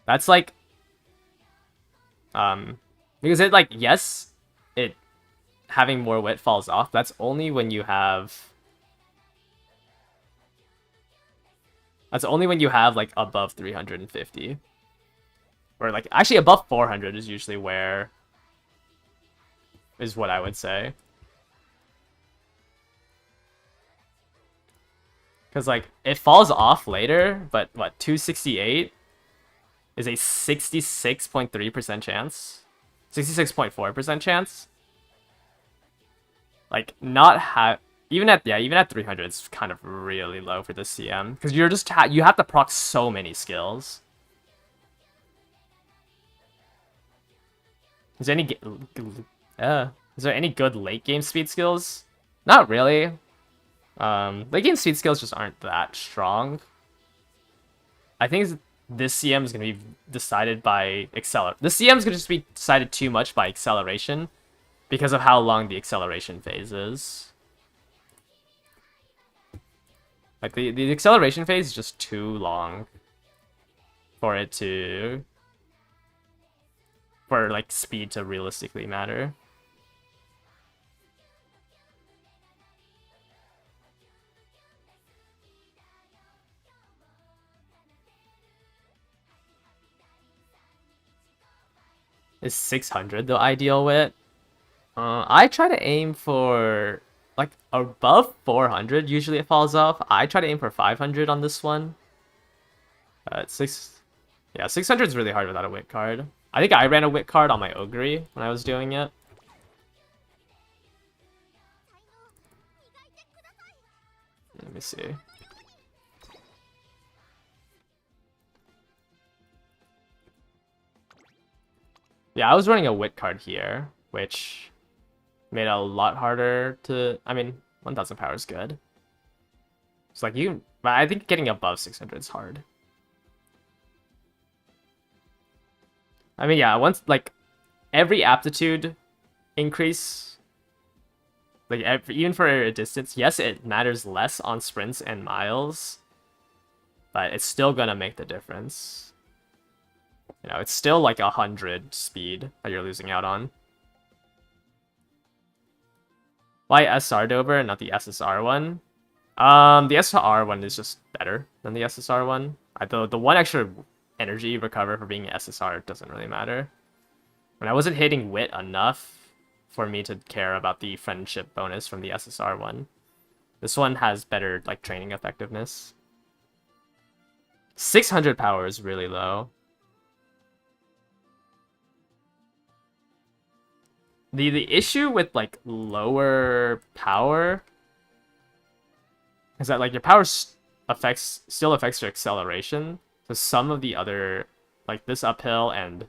That's like because it like yes, it having more wit falls off. That's only when you have like above 350. Or like actually above 400 is usually where is what I would say. Cuz like it falls off later, but what 268 is a 66.3% chance. 66.4% chance. Like not even at 300 it's kind of really low for the CM because you're just you have to proc so many skills. Is there any good late game speed skills? Not really. Late game speed skills just aren't that strong. I think this CM is gonna be decided by acceleration. The CM is gonna just be decided too much by acceleration because of how long the acceleration phase is. Like the acceleration phase is just too long for it to like speed to realistically matter. Is 600 the ideal wit? I try to aim for like above 400. Usually it falls off. I try to aim for 500 on this one. Yeah, 600 is really hard without a wit card. I think I ran a wit card on my Ogre when I was doing it. Let me see. Yeah, I was running a wit card here, which made it a lot harder to... I mean, 1000 power is good. It's like you... But I think getting above 600 is hard. I mean, yeah, once, like, every aptitude increase, like, even for a distance, yes, it matters less on sprints and miles, but it's still gonna make the difference. You know, it's still like 100 speed that you're losing out on. Why SR Dober and not the SSR one? The SSR one is just better than the SSR one. The one extra energy you recover for being an SSR doesn't really matter. When I wasn't hitting wit enough for me to care about the friendship bonus from the SSR one. This one has better like training effectiveness. 600 power is really low. The issue with like lower power is that like your power still affects your acceleration. So some of the other, like this uphill and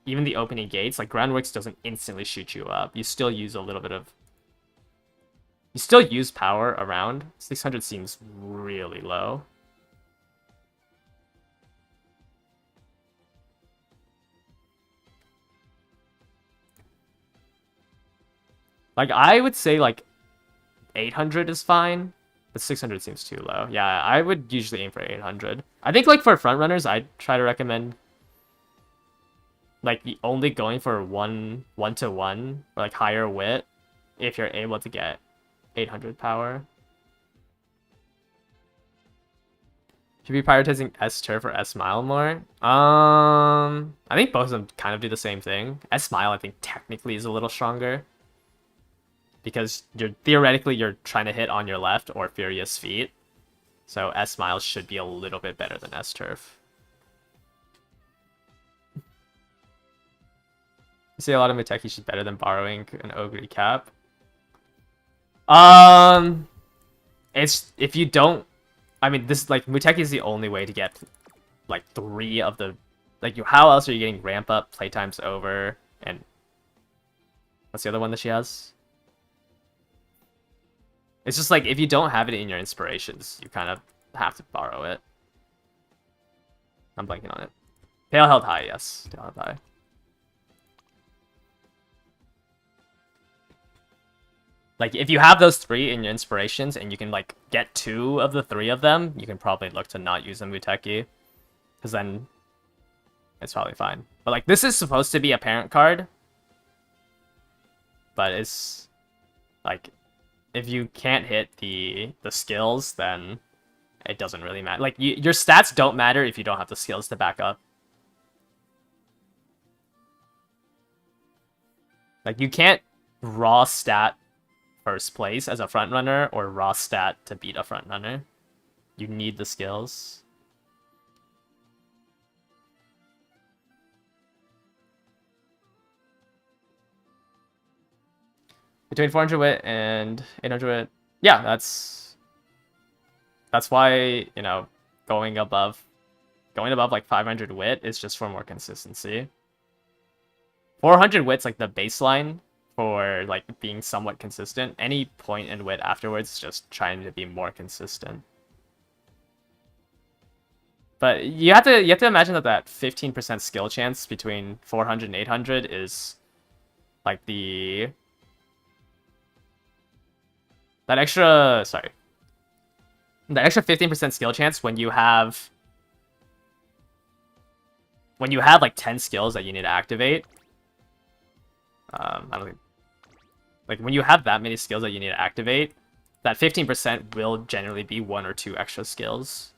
even the opening gates, like groundworks doesn't instantly shoot you up. You still use a little bit of... You still use power around. 600 seems really low. Like, I would say, like, 800 is fine, but 600 seems too low. Yeah, I would usually aim for 800. I think, like, for frontrunners, I'd try to recommend, like, only going for one-to-one, or, like, higher wit, if you're able to get 800 power. Should be prioritizing S-Turf or S-Mile more? I think both of them kind of do the same thing. S-Mile, I think, technically is a little stronger. Because theoretically you're trying to hit on your left or Furious Feet. So S-Miles should be a little bit better than S-Turf. You see a lot of Muteki she's better than borrowing an Ogre cap. It's if you don't... I mean, this like Muteki is the only way to get like 3 of the... Like, how else are you getting ramp up, playtime's over, and... What's the other one that she has? It's just like, if you don't have it in your inspirations, you kind of have to borrow it. I'm blanking on it. Tail held high, yes. Tail held high. Like, if you have those 3 in your inspirations and you can, like, get 2 of the 3 of them, you can probably look to not use a Muteki. Because then it's probably fine. But, like, this is supposed to be a parent card. But it's, like, if you can't hit the skills, then it doesn't really matter. Like, your stats don't matter if you don't have the skills to back up. Like, you can't raw stat first place as a front runner or raw stat to beat a front runner. You need the skills. Between 400 wit and 800 wit. Yeah, that's why, you know, going above like 500 wit is just for more consistency. 400 wit's like the baseline for like being somewhat consistent. Any point in wit afterwards, just trying to be more consistent. But you have to imagine that 15% skill chance between 400 and 800 is like that extra 15% skill chance when you have like 10 skills that you need to activate. I don't think, like, when you have that many skills that you need to activate, that 15% will generally be 1 or 2 extra skills.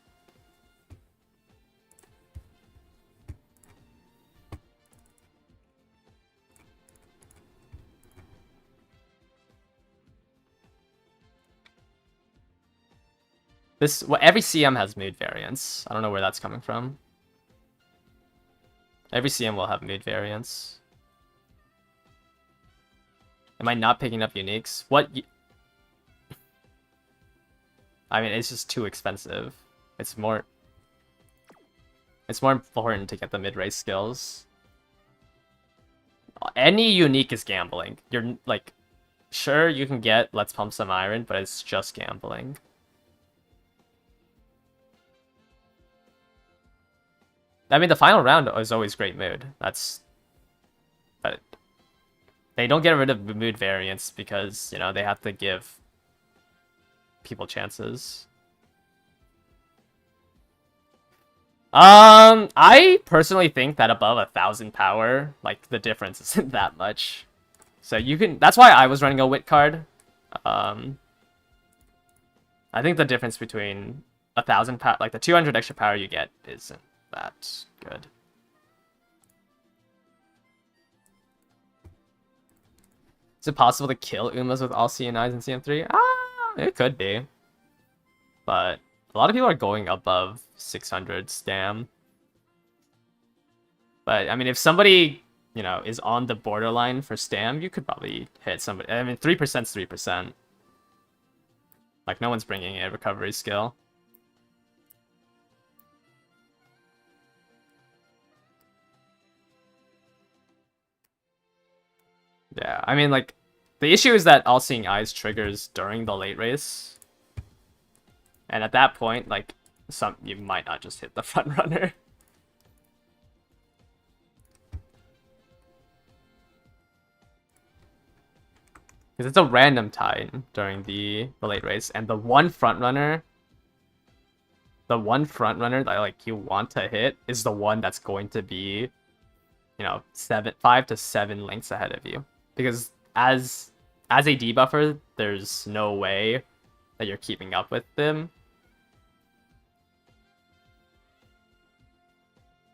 Every CM has mood variants. I don't know where that's coming from. Every CM will have mood variants. Am I not picking up uniques? I mean, it's just too expensive. It's more important to get the mid-race skills. Any unique is gambling. You're like, sure, you can get Let's Pump Some Iron, but it's just gambling. I mean, the final round is always great mood. But they don't get rid of mood variants because, you know, they have to give people chances. I personally think that above 1,000 power, like, the difference isn't that much. So you can, that's why I was running a wit card. I think the difference between 1,000 power, like the 200 extra power you get, isn't that good. Is it possible to kill Umas with all CNIs in CM3? Ah, it could be. But a lot of people are going above 600 stam. But, I mean, if somebody, you know, is on the borderline for stam, you could probably hit somebody. I mean, 3% is 3%. Like, no one's bringing a recovery skill. Yeah, I mean, like, the issue is that All Seeing Eyes triggers during the late race. And at that point, like, you might not just hit the front runner. Because it's a random time during the late race, and the one front runner that like you want to hit is the one that's going to be, you know, 5 to 7 lengths ahead of you. Because as a debuffer, there's no way that you're keeping up with them.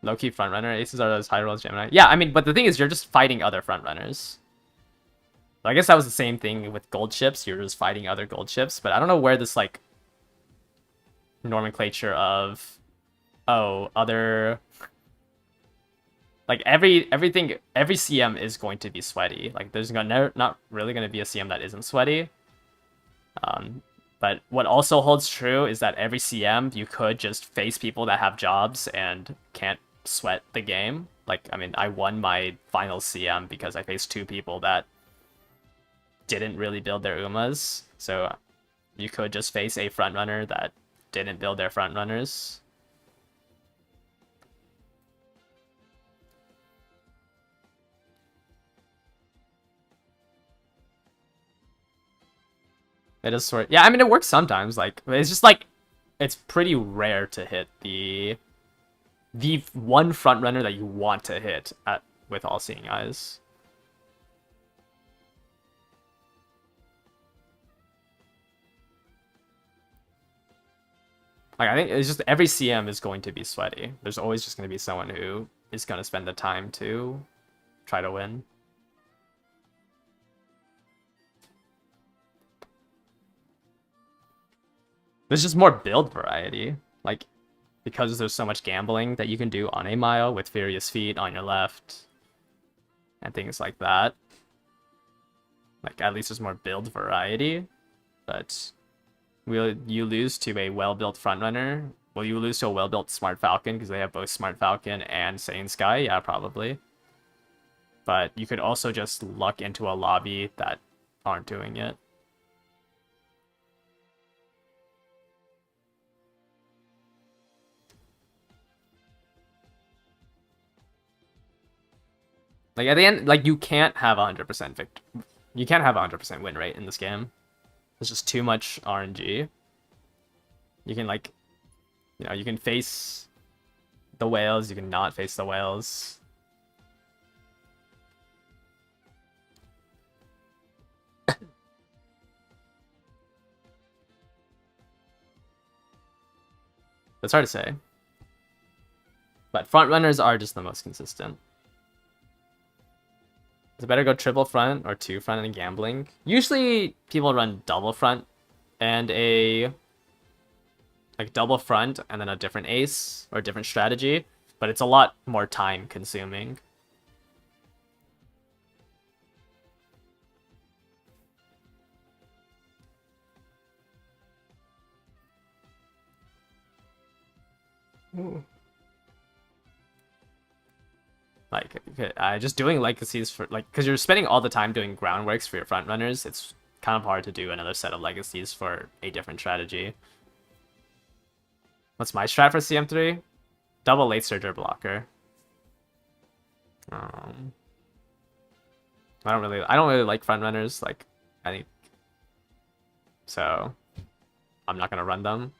Low-key frontrunner aces are those high rolls Gemini. Yeah, I mean, but the thing is, you're just fighting other frontrunners. I guess that was the same thing with gold ships. You're just fighting other gold ships, but I don't know where this, like, nomenclature of, oh, other, like, every CM is going to be sweaty. Like, there's not really going to be a CM that isn't sweaty. But what also holds true is that every CM you could just face people that have jobs and can't sweat the game. Like, I mean, I won my final CM because I faced 2 people that didn't really build their Umas. So you could just face a frontrunner that didn't build their frontrunners. It is sort. Yeah, I mean it works sometimes. Like it's just like it's pretty rare to hit the one front runner that you want to hit at with all seeing eyes. Like I think it's just every CM is going to be sweaty. There's always just going to be someone who is going to spend the time to try to win. There's just more build variety. Like, because there's so much gambling that you can do on a mile with Furious Feet on your left and things like that. Like, at least there's more build variety. But will you lose to a well-built frontrunner? Will you lose to a well-built Smart Falcon because they have both Smart Falcon and Saiyan Sky? Yeah, probably. But you could also just luck into a lobby that aren't doing it. Like, at the end, like, you can't have 100% you can't have 100% win rate in this game. There's just too much RNG. You can, like, you know, you can face the whales, you can not face the whales. It's hard to say. But front runners are just the most consistent. Is it better go triple front or two front in gambling? Usually people run double front and like double front and then a different ace or a different strategy, but it's a lot more time consuming. Ooh. Like, just doing legacies for, like, because you're spending all the time doing groundworks for your front runners, it's kind of hard to do another set of legacies for a different strategy. What's my strat for CM3? Double late surger blocker. I don't really like front runners, like, I think, so I'm not gonna run them.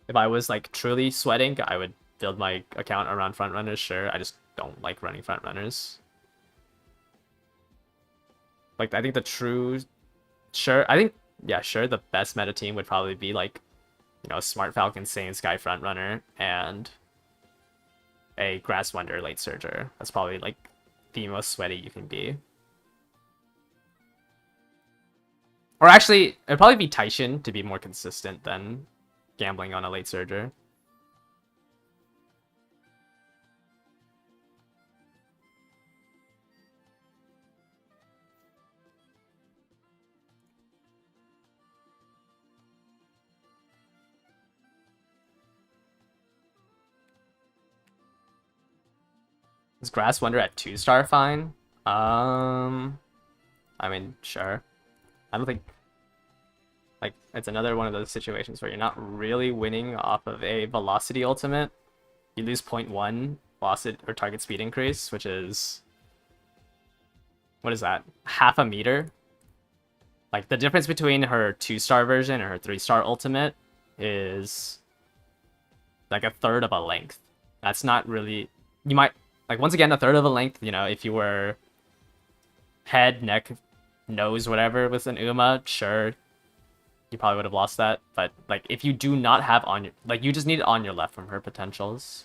If I was, like, truly sweating, I would build my account around front runners, sure. I just don't like running front runners. Like, I think the true, sure, I think, yeah, sure, the best meta team would probably be, like, you know, a Smart Falcon, Saiyan Sky front runner, and a Grass Wonder late surger. That's probably, like, the most sweaty you can be. Or actually, it'd probably be Taishin to be more consistent than gambling on a late surger. Is Grass Wonder at 2-star fine? I mean, sure. I don't think, like, it's another one of those situations where you're not really winning off of a velocity ultimate. You lose 0.1 velocity or target speed increase, which is, what is that? Half a meter? Like, the difference between her 2-star version and her 3-star ultimate is like a third of a length. That's not really, you might, like, once again, a third of a length, you know, if you were head, neck, nose, whatever with an Uma, sure, you probably would have lost that. But, like, if you do not have on your, like, you just need it on your left from her potentials.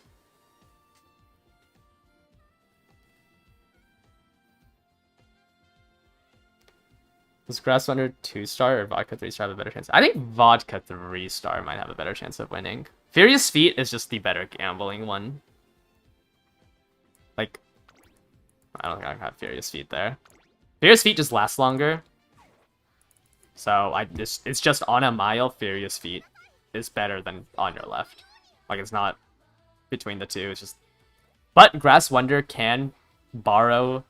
Does Grass Wonder 2-star or Vodka 3-star have a better chance? I think Vodka 3-star might have a better chance of winning. Furious Feet is just the better gambling one. Like, I don't think I have Furious Feet there. Furious Feet just lasts longer. So it's just on a mile, Furious Feet is better than on your left. Like, it's not between the two, it's just... But Grass Wonder can borrow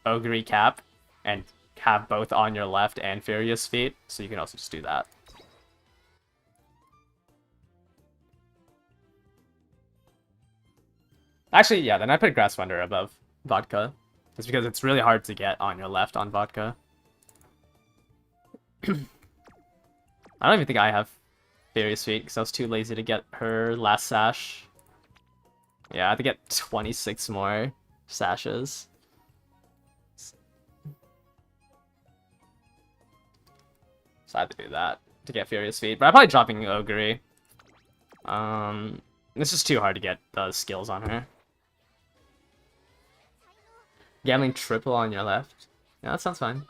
Ogre Cap and have both on your left and Furious Feet, so you can also just do that. Actually, yeah, then I put Grass Wonder above Vodka. Just because it's really hard to get on your left on Vodka. I don't even think I have Furious Feet because I was too lazy to get her last sash. Yeah, I have to get 26 more sashes. So I have to do that to get Furious Feet. But I'm probably dropping Ogre. It's just too hard to get the skills on her. Gambling triple on your left. Yeah, that sounds fine.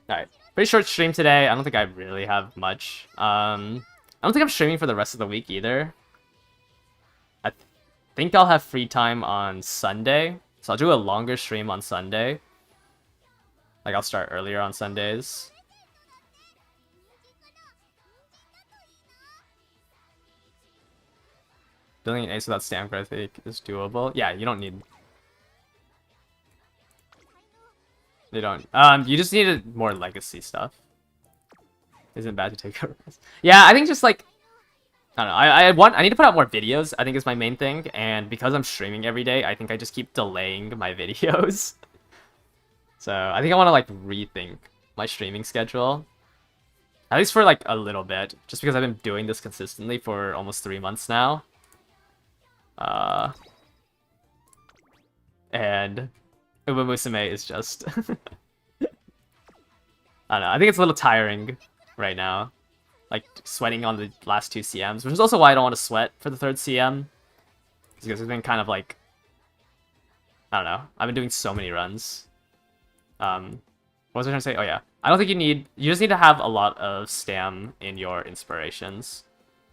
Alright. Pretty short stream today. I don't think I really have much. I don't think I'm streaming for the rest of the week either. I think I'll have free time on Sunday. So I'll do a longer stream on Sunday. Like, I'll start earlier on Sundays. Building an ace without stamp, I think, is doable. Yeah, you don't need... You don't. You just needed more legacy stuff. Isn't bad to take a rest. Yeah, I think just like... I don't know, I need to put out more videos, I think is my main thing. And because I'm streaming every day, I think I just keep delaying my videos. So I think I want to like rethink my streaming schedule. At least for like a little bit. Just because I've been doing this consistently for almost 3 months now. And Uma Musume is just... I don't know, I think it's a little tiring right now. Like, sweating on the last 2 CMs, which is also why I don't want to sweat for the 3rd CM. Because it's been kind of like... I don't know, I've been doing so many runs. What was I trying to say? Oh yeah, I don't think you just need to have a lot of stam in your inspirations.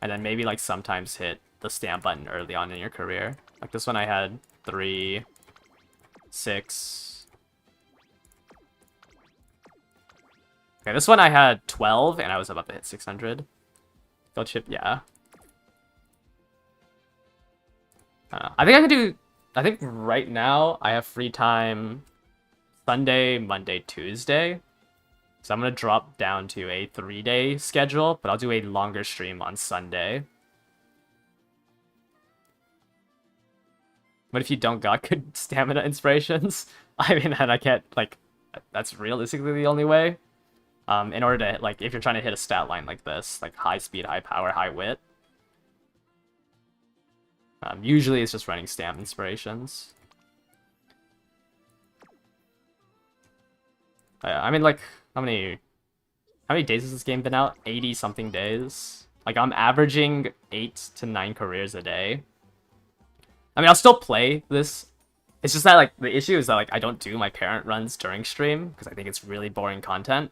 And then maybe like sometimes hit the stamp button early on in your career. Like this one I had 3, 6. Okay, this one I had 12 and I was about to hit 600. Gold chip, yeah. I don't know. I think I can do... I think right now I have free time Sunday, Monday, Tuesday. So I'm going to drop down to a 3-day schedule, but I'll do a longer stream on Sunday. But if you don't got good stamina inspirations, I mean, then I can't, like, that's realistically the only way. In order to, like, if you're trying to hit a stat line like this, like high speed, high power, high wit. Usually it's just running stamp inspirations. I mean, like, how many days has this game been out? 80 something days. Like, I'm averaging 8 to 9 careers a day. I mean, I'll still play this. It's just that, like, the issue is that, like, I don't do my parent runs during stream because I think it's really boring content.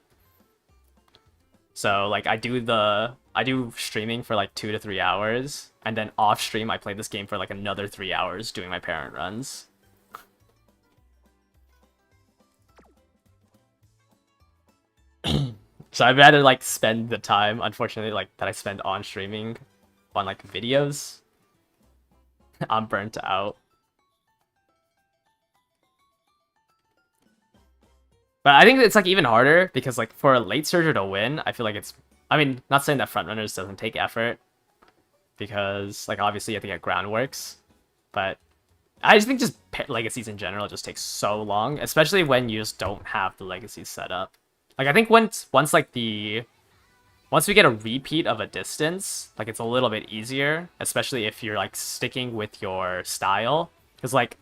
So, like, I do streaming for, like, 2 to 3 hours, and then off stream I play this game for, like, another 3 hours doing my parent runs. So I'd rather, like, spend the time, unfortunately, like, that I spend on streaming on, like, videos. I'm burnt out. But I think it's, like, even harder because, like, for a late surger to win, I feel like it's... I mean, not saying that frontrunners doesn't take effort because, like, obviously you have to get groundworks. But I just think just legacies in general just takes so long, especially when you just don't have the legacies set up. Like, I think once we get a repeat of a distance, like, it's a little bit easier, especially if you're, like, sticking with your style. Because, like,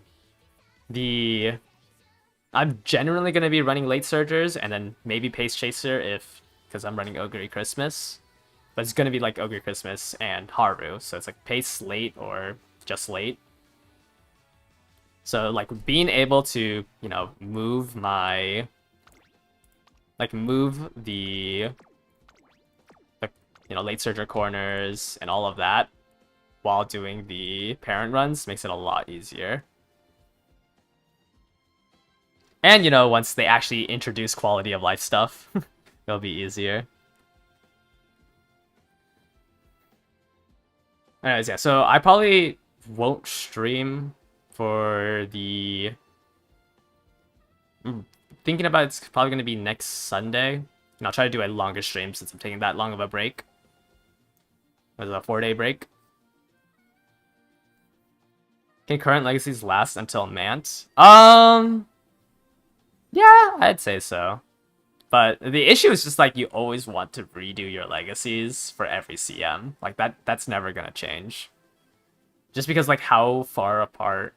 I'm generally going to be running late surgers, and then maybe Pace Chaser because I'm running Ogre Christmas. But it's going to be, like, Ogre Christmas and Haru, so it's, like, Pace late or just late. So, like, being able to, you know, move the... you know, late surger corners and all of that while doing the parent runs makes it a lot easier. And, you know, once they actually introduce quality of life stuff, it'll be easier. Anyways, yeah, so I probably won't stream for the... Thinking about it's probably going to be next Sunday. And I'll try to do a longer stream since I'm taking that long of a break. It was a 4-day break. Can current legacies last until Mant? No, Yeah, I'd say so. But the issue is just like you always want to redo your legacies for every CM. Like that's never gonna change. Just because like how far apart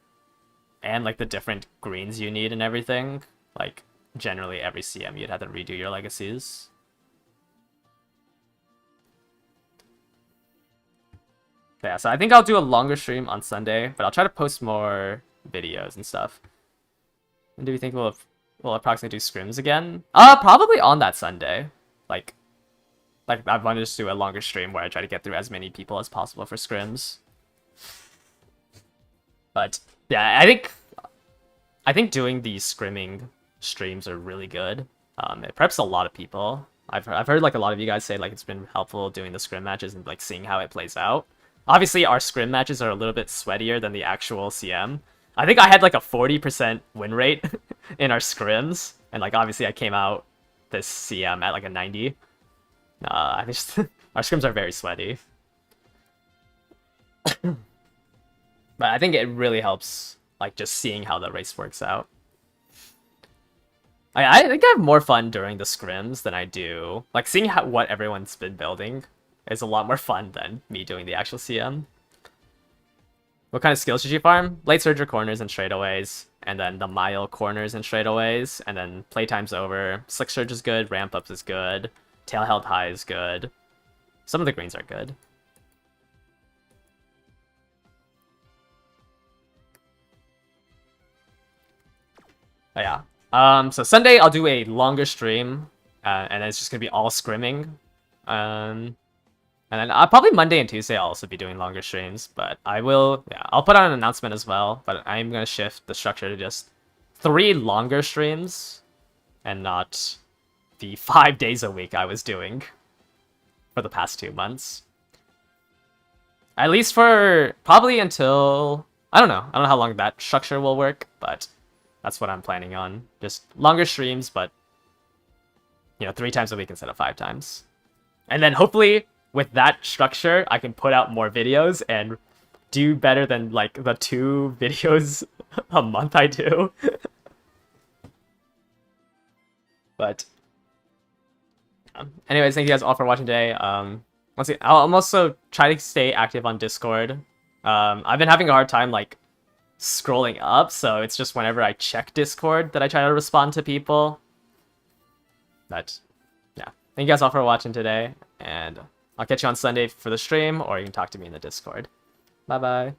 and like the different greens you need and everything, like generally every CM you'd have to redo your legacies. But yeah, so I think I'll do a longer stream on Sunday, but I'll try to post more videos and stuff. When do we think we'll approximately do scrims again? Probably on that Sunday. Like I want to just do a longer stream where I try to get through as many people as possible for scrims. But yeah, I think doing these scrimming streams are really good. It preps a lot of people. I've heard like a lot of you guys say like it's been helpful doing the scrim matches and like seeing how it plays out. Obviously, our scrim matches are a little bit sweatier than the actual CM. I think I had like a 40% win rate in our scrims, and like obviously I came out this CM at like a 90. I just our scrims are very sweaty. But I think it really helps, like, just seeing how the race works out. I think I have more fun during the scrims than I do. Like, seeing what everyone's been building is a lot more fun than me doing the actual CM. What kind of skills should you farm? Late surger corners and straightaways, and then the mile corners and straightaways, and then playtime's over. Slick surge is good, ramp ups is good, tail held high is good. Some of the greens are good. But yeah. So Sunday I'll do a longer stream, and then it's just gonna be all scrimming. And then probably Monday and Tuesday I'll also be doing longer streams, but I'll put out an announcement as well, but I'm gonna shift the structure to just 3 longer streams and not the 5 days a week I was doing for the past 2 months. At least for probably until, I don't know how long that structure will work, but that's what I'm planning on. Just longer streams, but 3 times a week instead of 5 times. And then hopefully with that structure, I can put out more videos and do better than like the 2 videos a month I do. But anyways, thank you guys all for watching today. Once again, I'll also try to stay active on Discord. I've been having a hard time like scrolling up, so it's just whenever I check Discord that I try to respond to people. But yeah, thank you guys all for watching today, and I'll catch you on Sunday for the stream, or you can talk to me in the Discord. Bye bye.